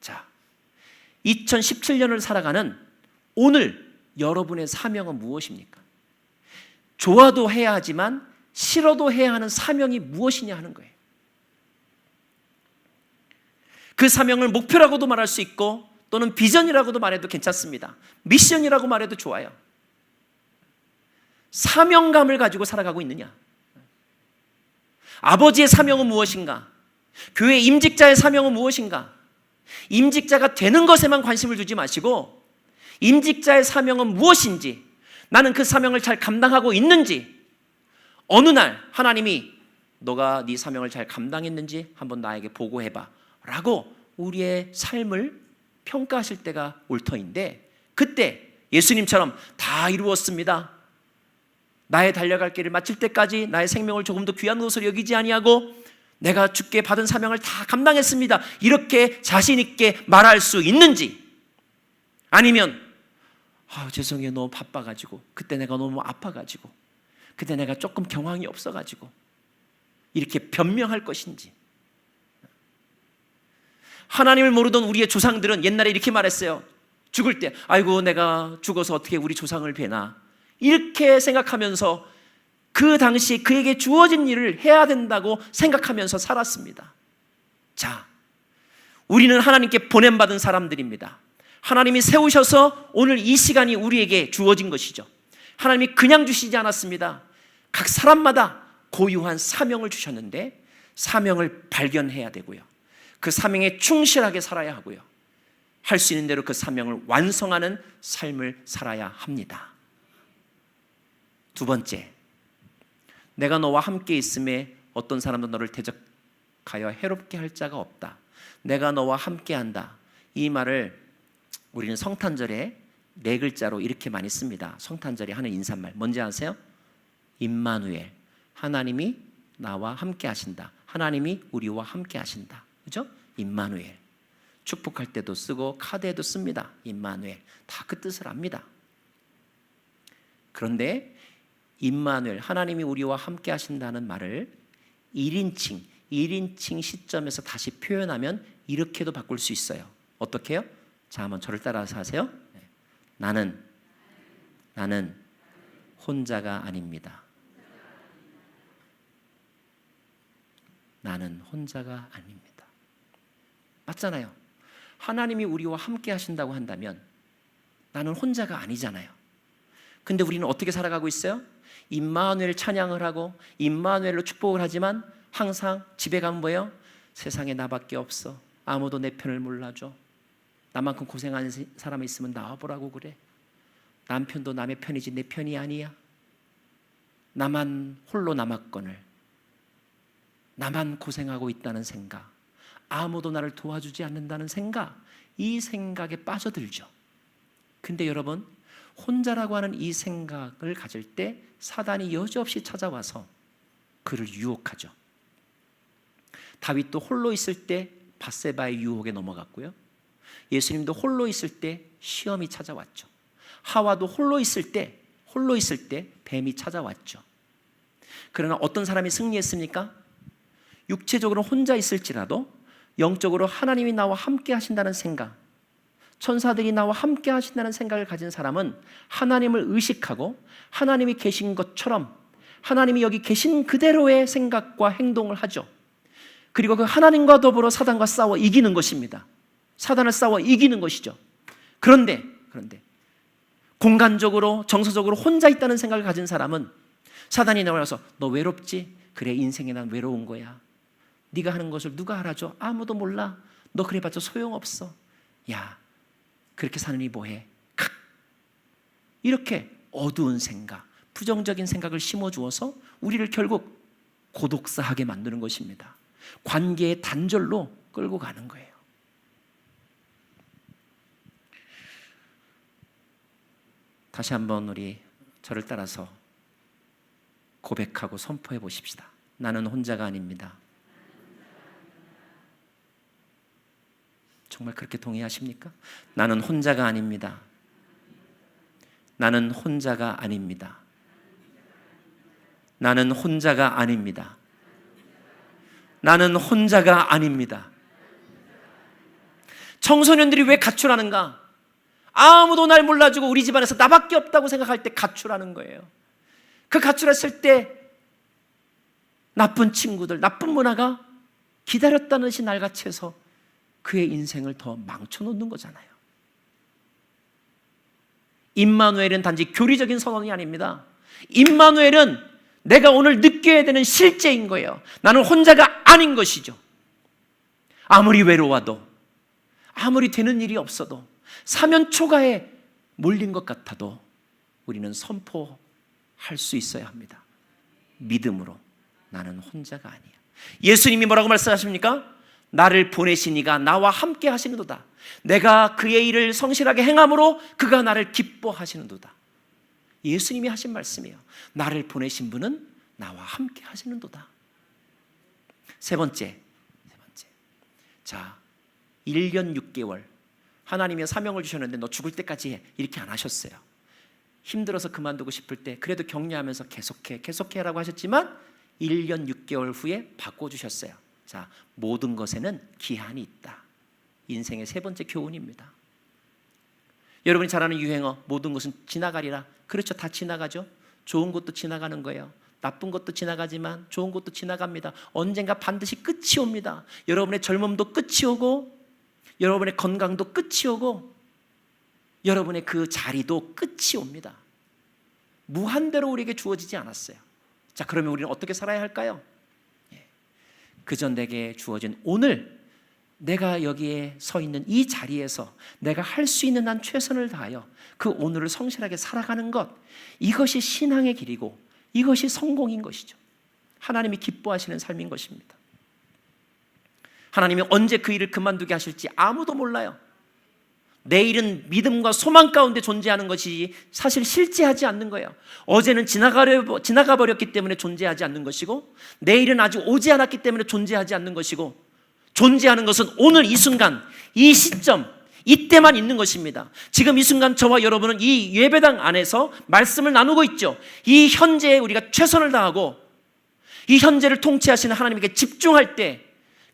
자, 2017년을 살아가는 오늘 여러분의 사명은 무엇입니까? 좋아도 해야 하지만 싫어도 해야 하는 사명이 무엇이냐 하는 거예요. 그 사명을 목표라고도 말할 수 있고 또는 비전이라고도 말해도 괜찮습니다. 미션이라고 말해도 좋아요. 사명감을 가지고 살아가고 있느냐? 아버지의 사명은 무엇인가? 교회 임직자의 사명은 무엇인가? 임직자가 되는 것에만 관심을 두지 마시고 임직자의 사명은 무엇인지, 나는 그 사명을 잘 감당하고 있는지, 어느 날 하나님이 너가 네 사명을 잘 감당했는지 한번 나에게 보고해봐 라고 우리의 삶을 평가하실 때가 올 터인데, 그때 예수님처럼 다 이루었습니다, 나의 달려갈 길을 마칠 때까지 나의 생명을 조금도 귀한 것으로 여기지 아니하고 내가 주께 받은 사명을 다 감당했습니다, 이렇게 자신 있게 말할 수 있는지, 아니면 죄송해요, 너무 바빠가지고, 그때 내가 너무 아파가지고, 그때 내가 조금 경황이 없어가지고 이렇게 변명할 것인지. 하나님을 모르던 우리의 조상들은 옛날에 이렇게 말했어요. 죽을 때 아이고 내가 죽어서 어떻게 우리 조상을 뵈나, 이렇게 생각하면서 그 당시 그에게 주어진 일을 해야 된다고 생각하면서 살았습니다. 자, 우리는 하나님께 보냄받은 사람들입니다. 하나님이 세우셔서 오늘 이 시간이 우리에게 주어진 것이죠. 하나님이 그냥 주시지 않았습니다. 각 사람마다 고유한 사명을 주셨는데 사명을 발견해야 되고요, 그 사명에 충실하게 살아야 하고요, 할 수 있는 대로 그 사명을 완성하는 삶을 살아야 합니다. 두 번째, 내가 너와 함께 있음에 어떤 사람도 너를 대적하여 해롭게 할 자가 없다. 내가 너와 함께 한다, 이 말을 우리는 성탄절에 4글자로 이렇게 많이 씁니다. 성탄절에 하는 인사말 뭔지 아세요? 임마누엘, 하나님이 나와 함께 하신다, 하나님이 우리와 함께 하신다, 그죠? 임마누엘. 축복할 때도 쓰고 카드에도 씁니다. 임마누엘, 다 그 뜻을 압니다. 그런데 임마누엘, 하나님이 우리와 함께 하신다는 말을 1인칭 시점에서 다시 표현하면 이렇게도 바꿀 수 있어요. 어떻게 해요? 자, 한번 저를 따라서 하세요. 나는 혼자가 아닙니다. 나는 혼자가 아닙니다. 맞잖아요. 하나님이 우리와 함께 하신다고 한다면 나는 혼자가 아니잖아요. 근데 우리는 어떻게 살아가고 있어요? 임마누엘 찬양을 하고 임마누엘로 축복을 하지만 항상 집에 가면 뭐예요? 세상에 나밖에 없어, 아무도 내 편을 몰라줘, 나만큼 고생하는 사람이 있으면 나와보라고 그래, 남편도 남의 편이지 내 편이 아니야, 나만 홀로 남았거늘, 나만 고생하고 있다는 생각, 아무도 나를 도와주지 않는다는 생각, 이 생각에 빠져들죠. 근데 여러분, 혼자라고 하는 이 생각을 가질 때 사단이 여지없이 찾아와서 그를 유혹하죠. 다윗도 홀로 있을 때 밧세바의 유혹에 넘어갔고요, 예수님도 홀로 있을 때 시험이 찾아왔죠. 하와도 홀로 있을 때 뱀이 찾아왔죠. 그러나 어떤 사람이 승리했습니까? 육체적으로 혼자 있을지라도 영적으로 하나님이 나와 함께 하신다는 생각, 천사들이 나와 함께 하신다는 생각을 가진 사람은 하나님을 의식하고 하나님이 계신 것처럼 하나님이 여기 계신 그대로의 생각과 행동을 하죠. 그리고 그 하나님과 더불어 사단과 싸워 이기는 것입니다. 사단을 싸워 이기는 것이죠. 그런데 공간적으로 정서적으로 혼자 있다는 생각을 가진 사람은 사단이 나와서 너 외롭지? 그래, 인생에 난 외로운 거야. 네가 하는 것을 누가 알아줘? 아무도 몰라. 너 그래봤자 소용없어. 야, 그렇게 사느니 뭐해? 이렇게 어두운 생각, 부정적인 생각을 심어주어서 우리를 결국 고독사하게 만드는 것입니다. 관계의 단절로 끌고 가는 거예요. 다시 한번 우리 저를 따라서 고백하고 선포해 보십시다. 나는 혼자가 아닙니다. 정말 그렇게 동의하십니까? 나는 혼자가 아닙니다. 나는 혼자가 아닙니다. 나는 혼자가 아닙니다. 나는 혼자가 아닙니다. 청소년들이 왜 가출하는가? 아무도 날 몰라주고 우리 집안에서 나밖에 없다고 생각할 때 가출하는 거예요. 그 가출했을 때 나쁜 친구들, 나쁜 문화가 기다렸다는 듯이 날같이해서 그의 인생을 더 망쳐놓는 거잖아요. 임마누엘은 단지 교리적인 선언이 아닙니다. 임마누엘은 내가 오늘 느껴야 되는 실제인 거예요. 나는 혼자가 아닌 것이죠. 아무리 외로워도, 아무리 되는 일이 없어도, 사면 초가에 몰린 것 같아도 우리는 선포할 수 있어야 합니다. 믿음으로 나는 혼자가 아니야. 예수님이 뭐라고 말씀하십니까? 나를 보내신 이가 나와 함께 하시는도다. 내가 그의 일을 성실하게 행함으로 그가 나를 기뻐하시는도다. 예수님이 하신 말씀이에요. 나를 보내신 분은 나와 함께 하시는도다. 세 번째. 자, 1년 6개월 하나님이 사명을 주셨는데 너 죽을 때까지 해. 이렇게 안 하셨어요. 힘들어서 그만두고 싶을 때 그래도 격려하면서 계속해라고 하셨지만 1년 6개월 후에 바꿔주셨어요. 자, 모든 것에는 기한이 있다. 인생의 세 번째 교훈입니다. 여러분이 잘 아는 유행어, 모든 것은 지나가리라. 그렇죠, 다 지나가죠. 좋은 것도 지나가는 거예요. 나쁜 것도 지나가지만 좋은 것도 지나갑니다. 언젠가 반드시 끝이 옵니다. 여러분의 젊음도 끝이 오고, 여러분의 건강도 끝이 오고, 여러분의 그 자리도 끝이 옵니다. 무한대로 우리에게 주어지지 않았어요. 자, 그러면 우리는 어떻게 살아야 할까요? 그저 내게 주어진 오늘, 내가 여기에 서 있는 이 자리에서 내가 할 수 있는 한 최선을 다하여 그 오늘을 성실하게 살아가는 것, 이것이 신앙의 길이고 이것이 성공인 것이죠. 하나님이 기뻐하시는 삶인 것입니다. 하나님이 언제 그 일을 그만두게 하실지 아무도 몰라요. 내일은 믿음과 소망 가운데 존재하는 것이 사실 실제하지 않는 거예요. 어제는 지나가 버렸기 때문에 존재하지 않는 것이고, 내일은 아직 오지 않았기 때문에 존재하지 않는 것이고, 존재하는 것은 오늘 이 순간, 이 시점, 이때만 있는 것입니다. 지금 이 순간 저와 여러분은 이 예배당 안에서 말씀을 나누고 있죠. 이 현재에 우리가 최선을 다하고 이 현재를 통치하시는 하나님께 집중할 때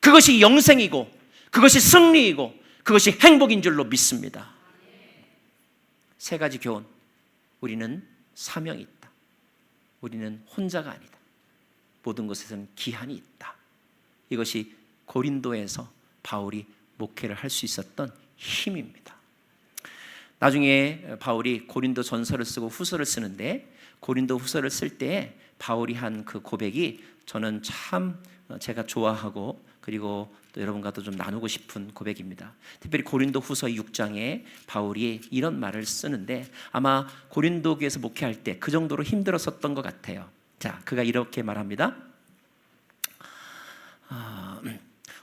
그것이 영생이고 그것이 승리이고 그것이 행복인 줄로 믿습니다. 세 가지 교훈. 우리는 사명이 있다. 우리는 혼자가 아니다. 모든 것에서는 기한이 있다. 이것이 고린도에서 바울이 목회를 할 수 있었던 힘입니다. 나중에 바울이 고린도 전서를 쓰고 후서를 쓰는데, 고린도 후서를 쓸 때 바울이 한 그 고백이 저는 참 제가 좋아하고 그리고 또 여러분과도 좀 나누고 싶은 고백입니다. 특별히 고린도 후서 6장에 바울이 이런 말을 쓰는데, 아마 고린도 교회에서 목회할 때 그 정도로 힘들었었던 것 같아요. 자, 그가 이렇게 말합니다.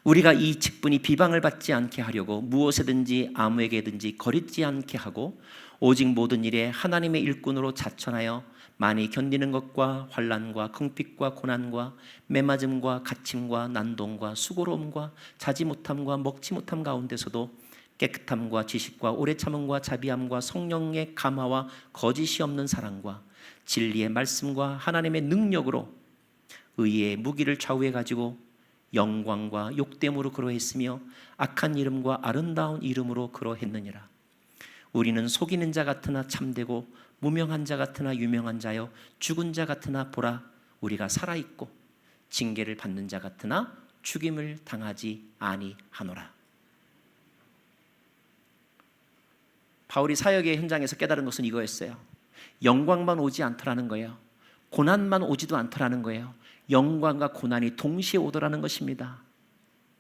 우리가 이 직분이 비방을 받지 않게 하려고 무엇에든지 아무에게든지 거리지 않게 하고, 오직 모든 일에 하나님의 일꾼으로 자천하여 많이 견디는 것과 환난과 궁핍과 고난과 매맞음과 갇힘과 난동과 수고로움과 자지 못함과 먹지 못함 가운데서도 깨끗함과 지식과 오래 참음과 자비함과 성령의 감화와 거짓이 없는 사랑과 진리의 말씀과 하나님의 능력으로 의의 무기를 좌우해 가지고 영광과 욕됨으로 그러했으며 악한 이름과 아름다운 이름으로 그러했느니라. 우리는 속이는 자 같으나 참되고 무명한 자 같으나 유명한 자여 죽은 자 같으나 보라 우리가 살아있고 징계를 받는 자 같으나 죽임을 당하지 아니하노라. 바울이 사역의 현장에서 깨달은 것은 이거였어요. 영광만 오지 않더라는 거예요. 고난만 오지도 않더라는 거예요. 영광과 고난이 동시에 오더라는 것입니다.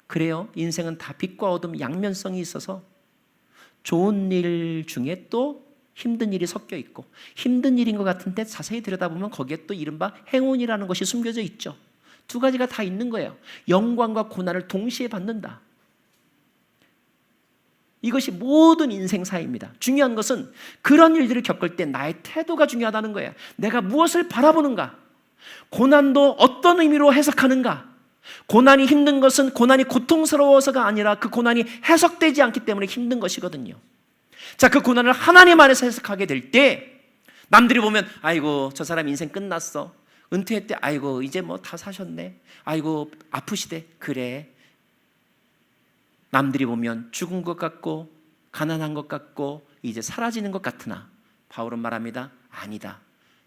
그래요. 인생은 다 빛과 어둠 양면성이 있어서 좋은 일 중에 또 힘든 일이 섞여 있고, 힘든 일인 것 같은데 자세히 들여다보면 거기에 또 이른바 행운이라는 것이 숨겨져 있죠. 두 가지가 다 있는 거예요. 영광과 고난을 동시에 받는다. 이것이 모든 인생사입니다. 중요한 것은 그런 일들을 겪을 때 나의 태도가 중요하다는 거예요. 내가 무엇을 바라보는가? 고난도 어떤 의미로 해석하는가? 고난이 힘든 것은 고난이 고통스러워서가 아니라 그 고난이 해석되지 않기 때문에 힘든 것이거든요. 자, 그 고난을 하나님 안에서 해석하게 될 때 남들이 보면 아이고 저 사람 인생 끝났어. 은퇴했대. 아이고 이제 뭐 다 사셨네. 아이고 아프시대. 그래. 남들이 보면 죽은 것 같고 가난한 것 같고 이제 사라지는 것 같으나 바울은 말합니다. 아니다.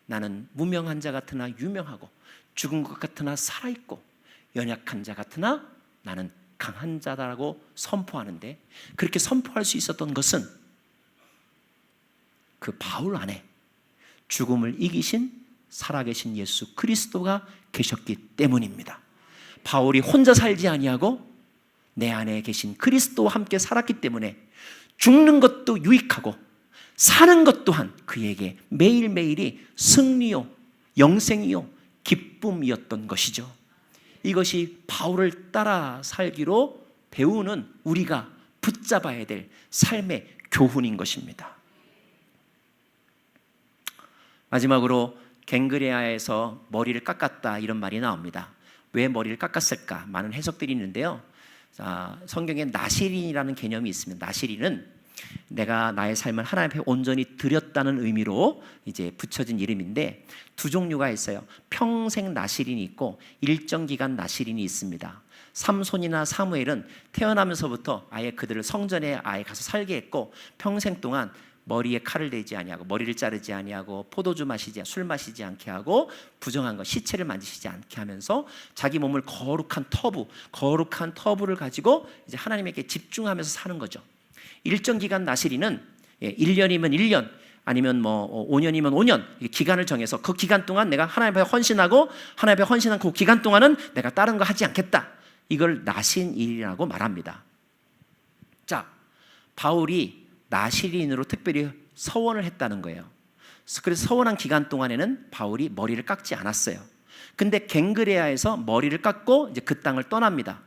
나는 무명한 자 같으나 유명하고 죽은 것 같으나 살아있고 연약한 자 같으나 나는 강한 자다라고 선포하는데, 그렇게 선포할 수 있었던 것은 그 바울 안에 죽음을 이기신 살아계신 예수 그리스도가 계셨기 때문입니다. 바울이 혼자 살지 아니하고 내 안에 계신 그리스도와 함께 살았기 때문에 죽는 것도 유익하고 사는 것 또한 그에게 매일매일이 승리요 영생이요 기쁨이었던 것이죠. 이것이 바울을 따라 살기로 배우는 우리가 붙잡아야 될 삶의 교훈인 것입니다. 마지막으로 갱그레아에서 머리를 깎았다 이런 말이 나옵니다. 왜 머리를 깎았을까? 많은 해석들이 있는데요. 성경에 나시린이라는 개념이 있습니다. 나시린은 내가 나의 삶을 하나님 앞에 온전히 드렸다는 의미로 이제 붙여진 이름인데, 두 종류가 있어요. 평생 나시린이 있고 일정 기간 나시린이 있습니다. 삼손이나 사무엘은 태어나면서부터 아예 그들을 성전에 아예 가서 살게 했고, 평생 동안 머리에 칼을 대지 아니하고 머리를 자르지 아니하고 포도주 마시지 술 마시지 않게 하고 부정한 것 시체를 만지시지 않게 하면서 자기 몸을 거룩한 터부를 가지고 이제 하나님에게 집중하면서 사는 거죠. 일정 기간 나시린은 1년이면 1년 아니면 뭐 5년이면 5년 기간을 정해서 그 기간 동안 내가 하나님 앞에 헌신하고 하나님 앞에 헌신한 그 기간 동안은 내가 다른 거 하지 않겠다. 이걸 나신일이라고 말합니다. 자, 바울이 나시린으로 특별히 서원을 했다는 거예요. 그래서 서원한 기간 동안에는 바울이 머리를 깎지 않았어요. 근데 갱그레아에서 머리를 깎고 이제 그 땅을 떠납니다.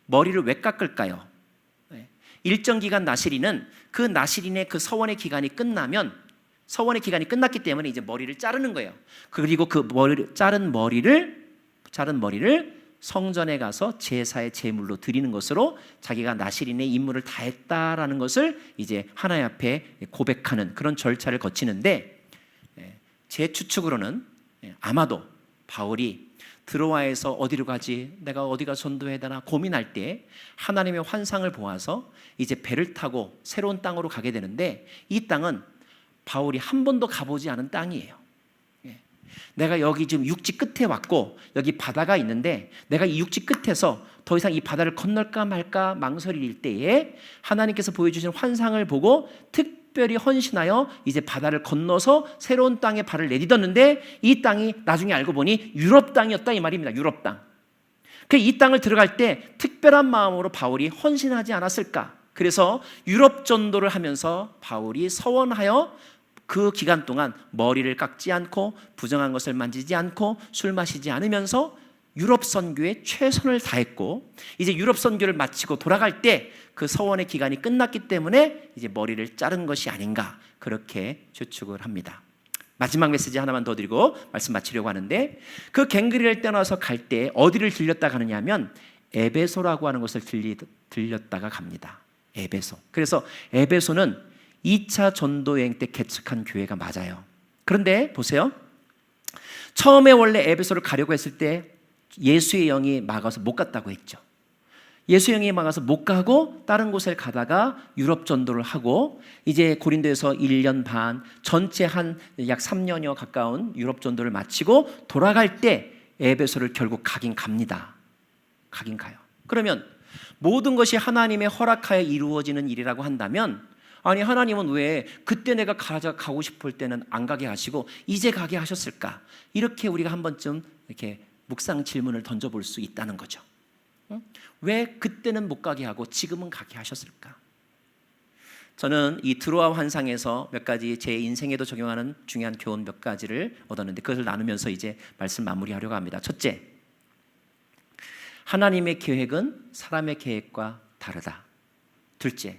머리를 왜 깎을까요? 일정 기간 나시린은 그 나시린의 그 서원의 기간이 끝나면, 서원의 기간이 끝났기 때문에 이제 머리를 자르는 거예요. 그리고 그 자른 머리를 성전에 가서 제사의 제물로 드리는 것으로 자기가 나시린의 임무를 다했다라는 것을 이제 하나님 앞에 고백하는 그런 절차를 거치는데, 제 추측으로는 아마도 바울이 드로아에서 어디로 가지, 내가 어디가 전도해야 되나 고민할 때 하나님의 환상을 보아서 이제 배를 타고 새로운 땅으로 가게 되는데, 이 땅은 바울이 한 번도 가보지 않은 땅이에요. 내가 여기 지금 육지 끝에 왔고 여기 바다가 있는데 내가 이 육지 끝에서 더 이상 이 바다를 건널까 말까 망설일 때에 하나님께서 보여주신 환상을 보고 특별히 헌신하여 이제 바다를 건너서 새로운 땅에 발을 내딛었는데, 이 땅이 나중에 알고 보니 유럽 땅이었다 이 말입니다. 유럽 땅. 이 땅을 들어갈 때 특별한 마음으로 바울이 헌신하지 않았을까? 그래서 유럽 전도를 하면서 바울이 서원하여 그 기간 동안 머리를 깎지 않고 부정한 것을 만지지 않고 술 마시지 않으면서 유럽 선교에 최선을 다했고, 이제 유럽 선교를 마치고 돌아갈 때 그 서원의 기간이 끝났기 때문에 이제 머리를 자른 것이 아닌가, 그렇게 추측을 합니다. 마지막 메시지 하나만 더 드리고 말씀 마치려고 하는데, 그 갱그레아를 떠나서 갈 때 어디를 들렸다 가느냐 하면 에베소라고 하는 곳을 들렸다가 갑니다. 에베소. 그래서 에베소는 2차 전도 여행 때 개척한 교회가 맞아요. 그런데 보세요. 처음에 원래 에베소를 가려고 했을 때 예수의 영이 막아서 못 갔다고 했죠. 예수의 영이 막아서 못 가고 다른 곳에 가다가 유럽 전도를 하고 이제 고린도에서 1년 반, 전체 한 약 3년여 가까운 유럽 전도를 마치고 돌아갈 때 에베소를 결국 가긴 갑니다. 가긴 가요. 그러면 모든 것이 하나님의 허락하에 이루어지는 일이라고 한다면, 아니 하나님은 왜 그때 내가 가고 싶을 때는 안 가게 하시고 이제 가게 하셨을까? 이렇게 우리가 한 번쯤 이렇게 묵상 질문을 던져볼 수 있다는 거죠. 왜 그때는 못 가게 하고 지금은 가게 하셨을까? 저는 이 드로아 환상에서 몇 가지 제 인생에도 적용하는 중요한 교훈 몇 가지를 얻었는데 그것을 나누면서 이제 말씀 마무리하려고 합니다. 첫째, 하나님의 계획은 사람의 계획과 다르다. 둘째,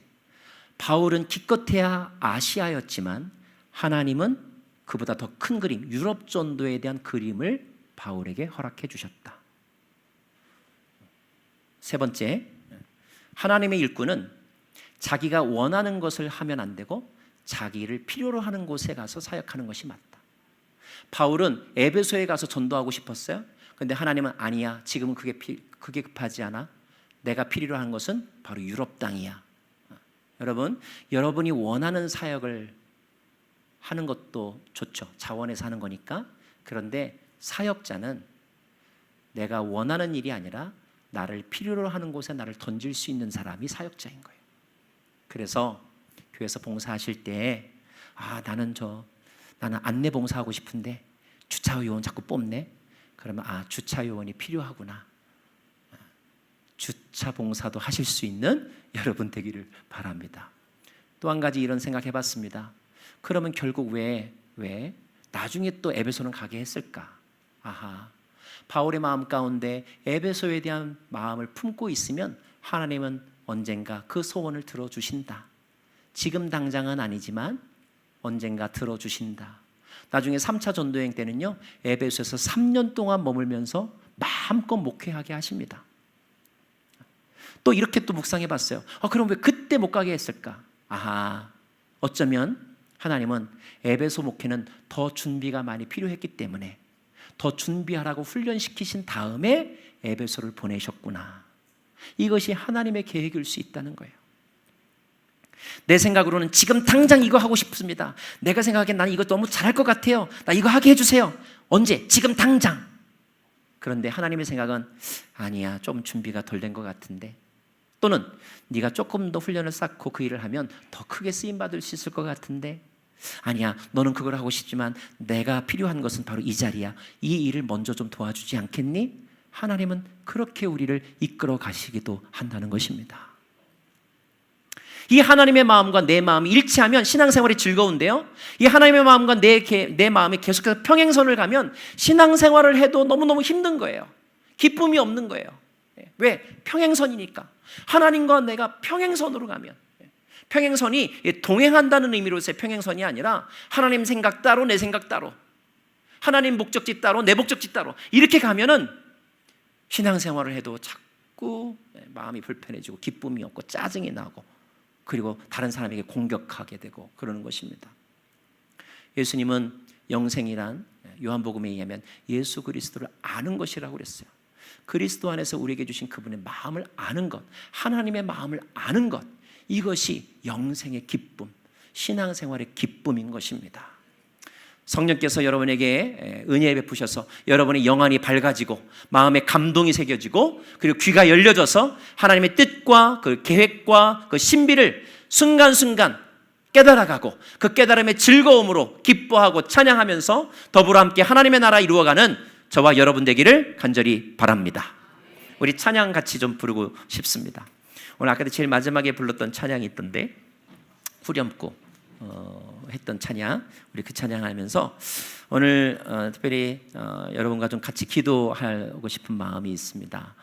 바울은 기껏해야 아시아였지만 하나님은 그보다 더 큰 그림, 유럽 전도에 대한 그림을 바울에게 허락해 주셨다. 세 번째, 하나님의 일꾼은 자기가 원하는 것을 하면 안 되고 자기를 필요로 하는 곳에 가서 사역하는 것이 맞다. 바울은 에베소에 가서 전도하고 싶었어요. 그런데 하나님은 아니야, 지금은 그게 급하지 않아. 내가 필요로 하는 것은 바로 유럽 땅이야. 여러분, 여러분이 원하는 사역을 하는 것도 좋죠. 자원해서 하는 거니까. 그런데 사역자는 내가 원하는 일이 아니라 나를 필요로 하는 곳에 나를 던질 수 있는 사람이 사역자인 거예요. 그래서 교회에서 봉사하실 때 나는 안내 봉사하고 싶은데 주차 요원 자꾸 뽑네. 그러면 주차 요원이 필요하구나. 주차 봉사도 하실 수 있는 여러분 되기를 바랍니다. 또 한 가지 이런 생각 해봤습니다. 그러면 결국 왜 나중에 또 에베소는 가게 했을까? 바울의 마음 가운데 에베소에 대한 마음을 품고 있으면 하나님은 언젠가 그 소원을 들어주신다. 지금 당장은 아니지만 언젠가 들어주신다. 나중에 3차 전도여행 때는요, 에베소에서 3년 동안 머물면서 마음껏 목회하게 하십니다. 또 이렇게 또 묵상해 봤어요. 그럼 왜 그때 못 가게 했을까? 어쩌면 하나님은 에베소 목회는 더 준비가 많이 필요했기 때문에 더 준비하라고 훈련시키신 다음에 에베소를 보내셨구나. 이것이 하나님의 계획일 수 있다는 거예요. 내 생각으로는 지금 당장 이거 하고 싶습니다. 내가 생각하기엔 나는 이거 너무 잘할 것 같아요. 나 이거 하게 해주세요. 언제? 지금 당장. 그런데 하나님의 생각은 아니야, 좀 준비가 덜 된 것 같은데, 또는 네가 조금 더 훈련을 쌓고 그 일을 하면 더 크게 쓰임받을 수 있을 것 같은데, 아니야, 너는 그걸 하고 싶지만 내가 필요한 것은 바로 이 자리야. 이 일을 먼저 좀 도와주지 않겠니? 하나님은 그렇게 우리를 이끌어 가시기도 한다는 것입니다. 이 하나님의 마음과 내 마음이 일치하면 신앙생활이 즐거운데요, 이 하나님의 마음과 내 마음이 계속해서 평행선을 가면 신앙생활을 해도 너무너무 힘든 거예요. 기쁨이 없는 거예요. 왜? 평행선이니까. 하나님과 내가 평행선으로 가면, 평행선이 동행한다는 의미로서의 평행선이 아니라 하나님 생각 따로 내 생각 따로, 하나님 목적지 따로 내 목적지 따로, 이렇게 가면은 신앙생활을 해도 자꾸 마음이 불편해지고 기쁨이 없고 짜증이 나고, 그리고 다른 사람에게 공격하게 되고 그러는 것입니다. 예수님은 영생이란 요한복음에 의하면 예수 그리스도를 아는 것이라고 그랬어요. 그리스도 안에서 우리에게 주신 그분의 마음을 아는 것, 하나님의 마음을 아는 것, 이것이 영생의 기쁨, 신앙생활의 기쁨인 것입니다. 성령께서 여러분에게 은혜 베푸셔서 여러분의 영안이 밝아지고 마음에 감동이 새겨지고 그리고 귀가 열려져서 하나님의 뜻과 그 계획과 그 신비를 순간순간 깨달아가고 그 깨달음의 즐거움으로 기뻐하고 찬양하면서 더불어 함께 하나님의 나라 이루어가는 저와 여러분 되기를 간절히 바랍니다. 우리 찬양 같이 좀 부르고 싶습니다. 오늘 아까도 제일 마지막에 불렀던 찬양이 있던데, 후렴구 했던 찬양, 우리 그 찬양하면서 오늘 특별히 여러분과 좀 같이 기도하고 싶은 마음이 있습니다.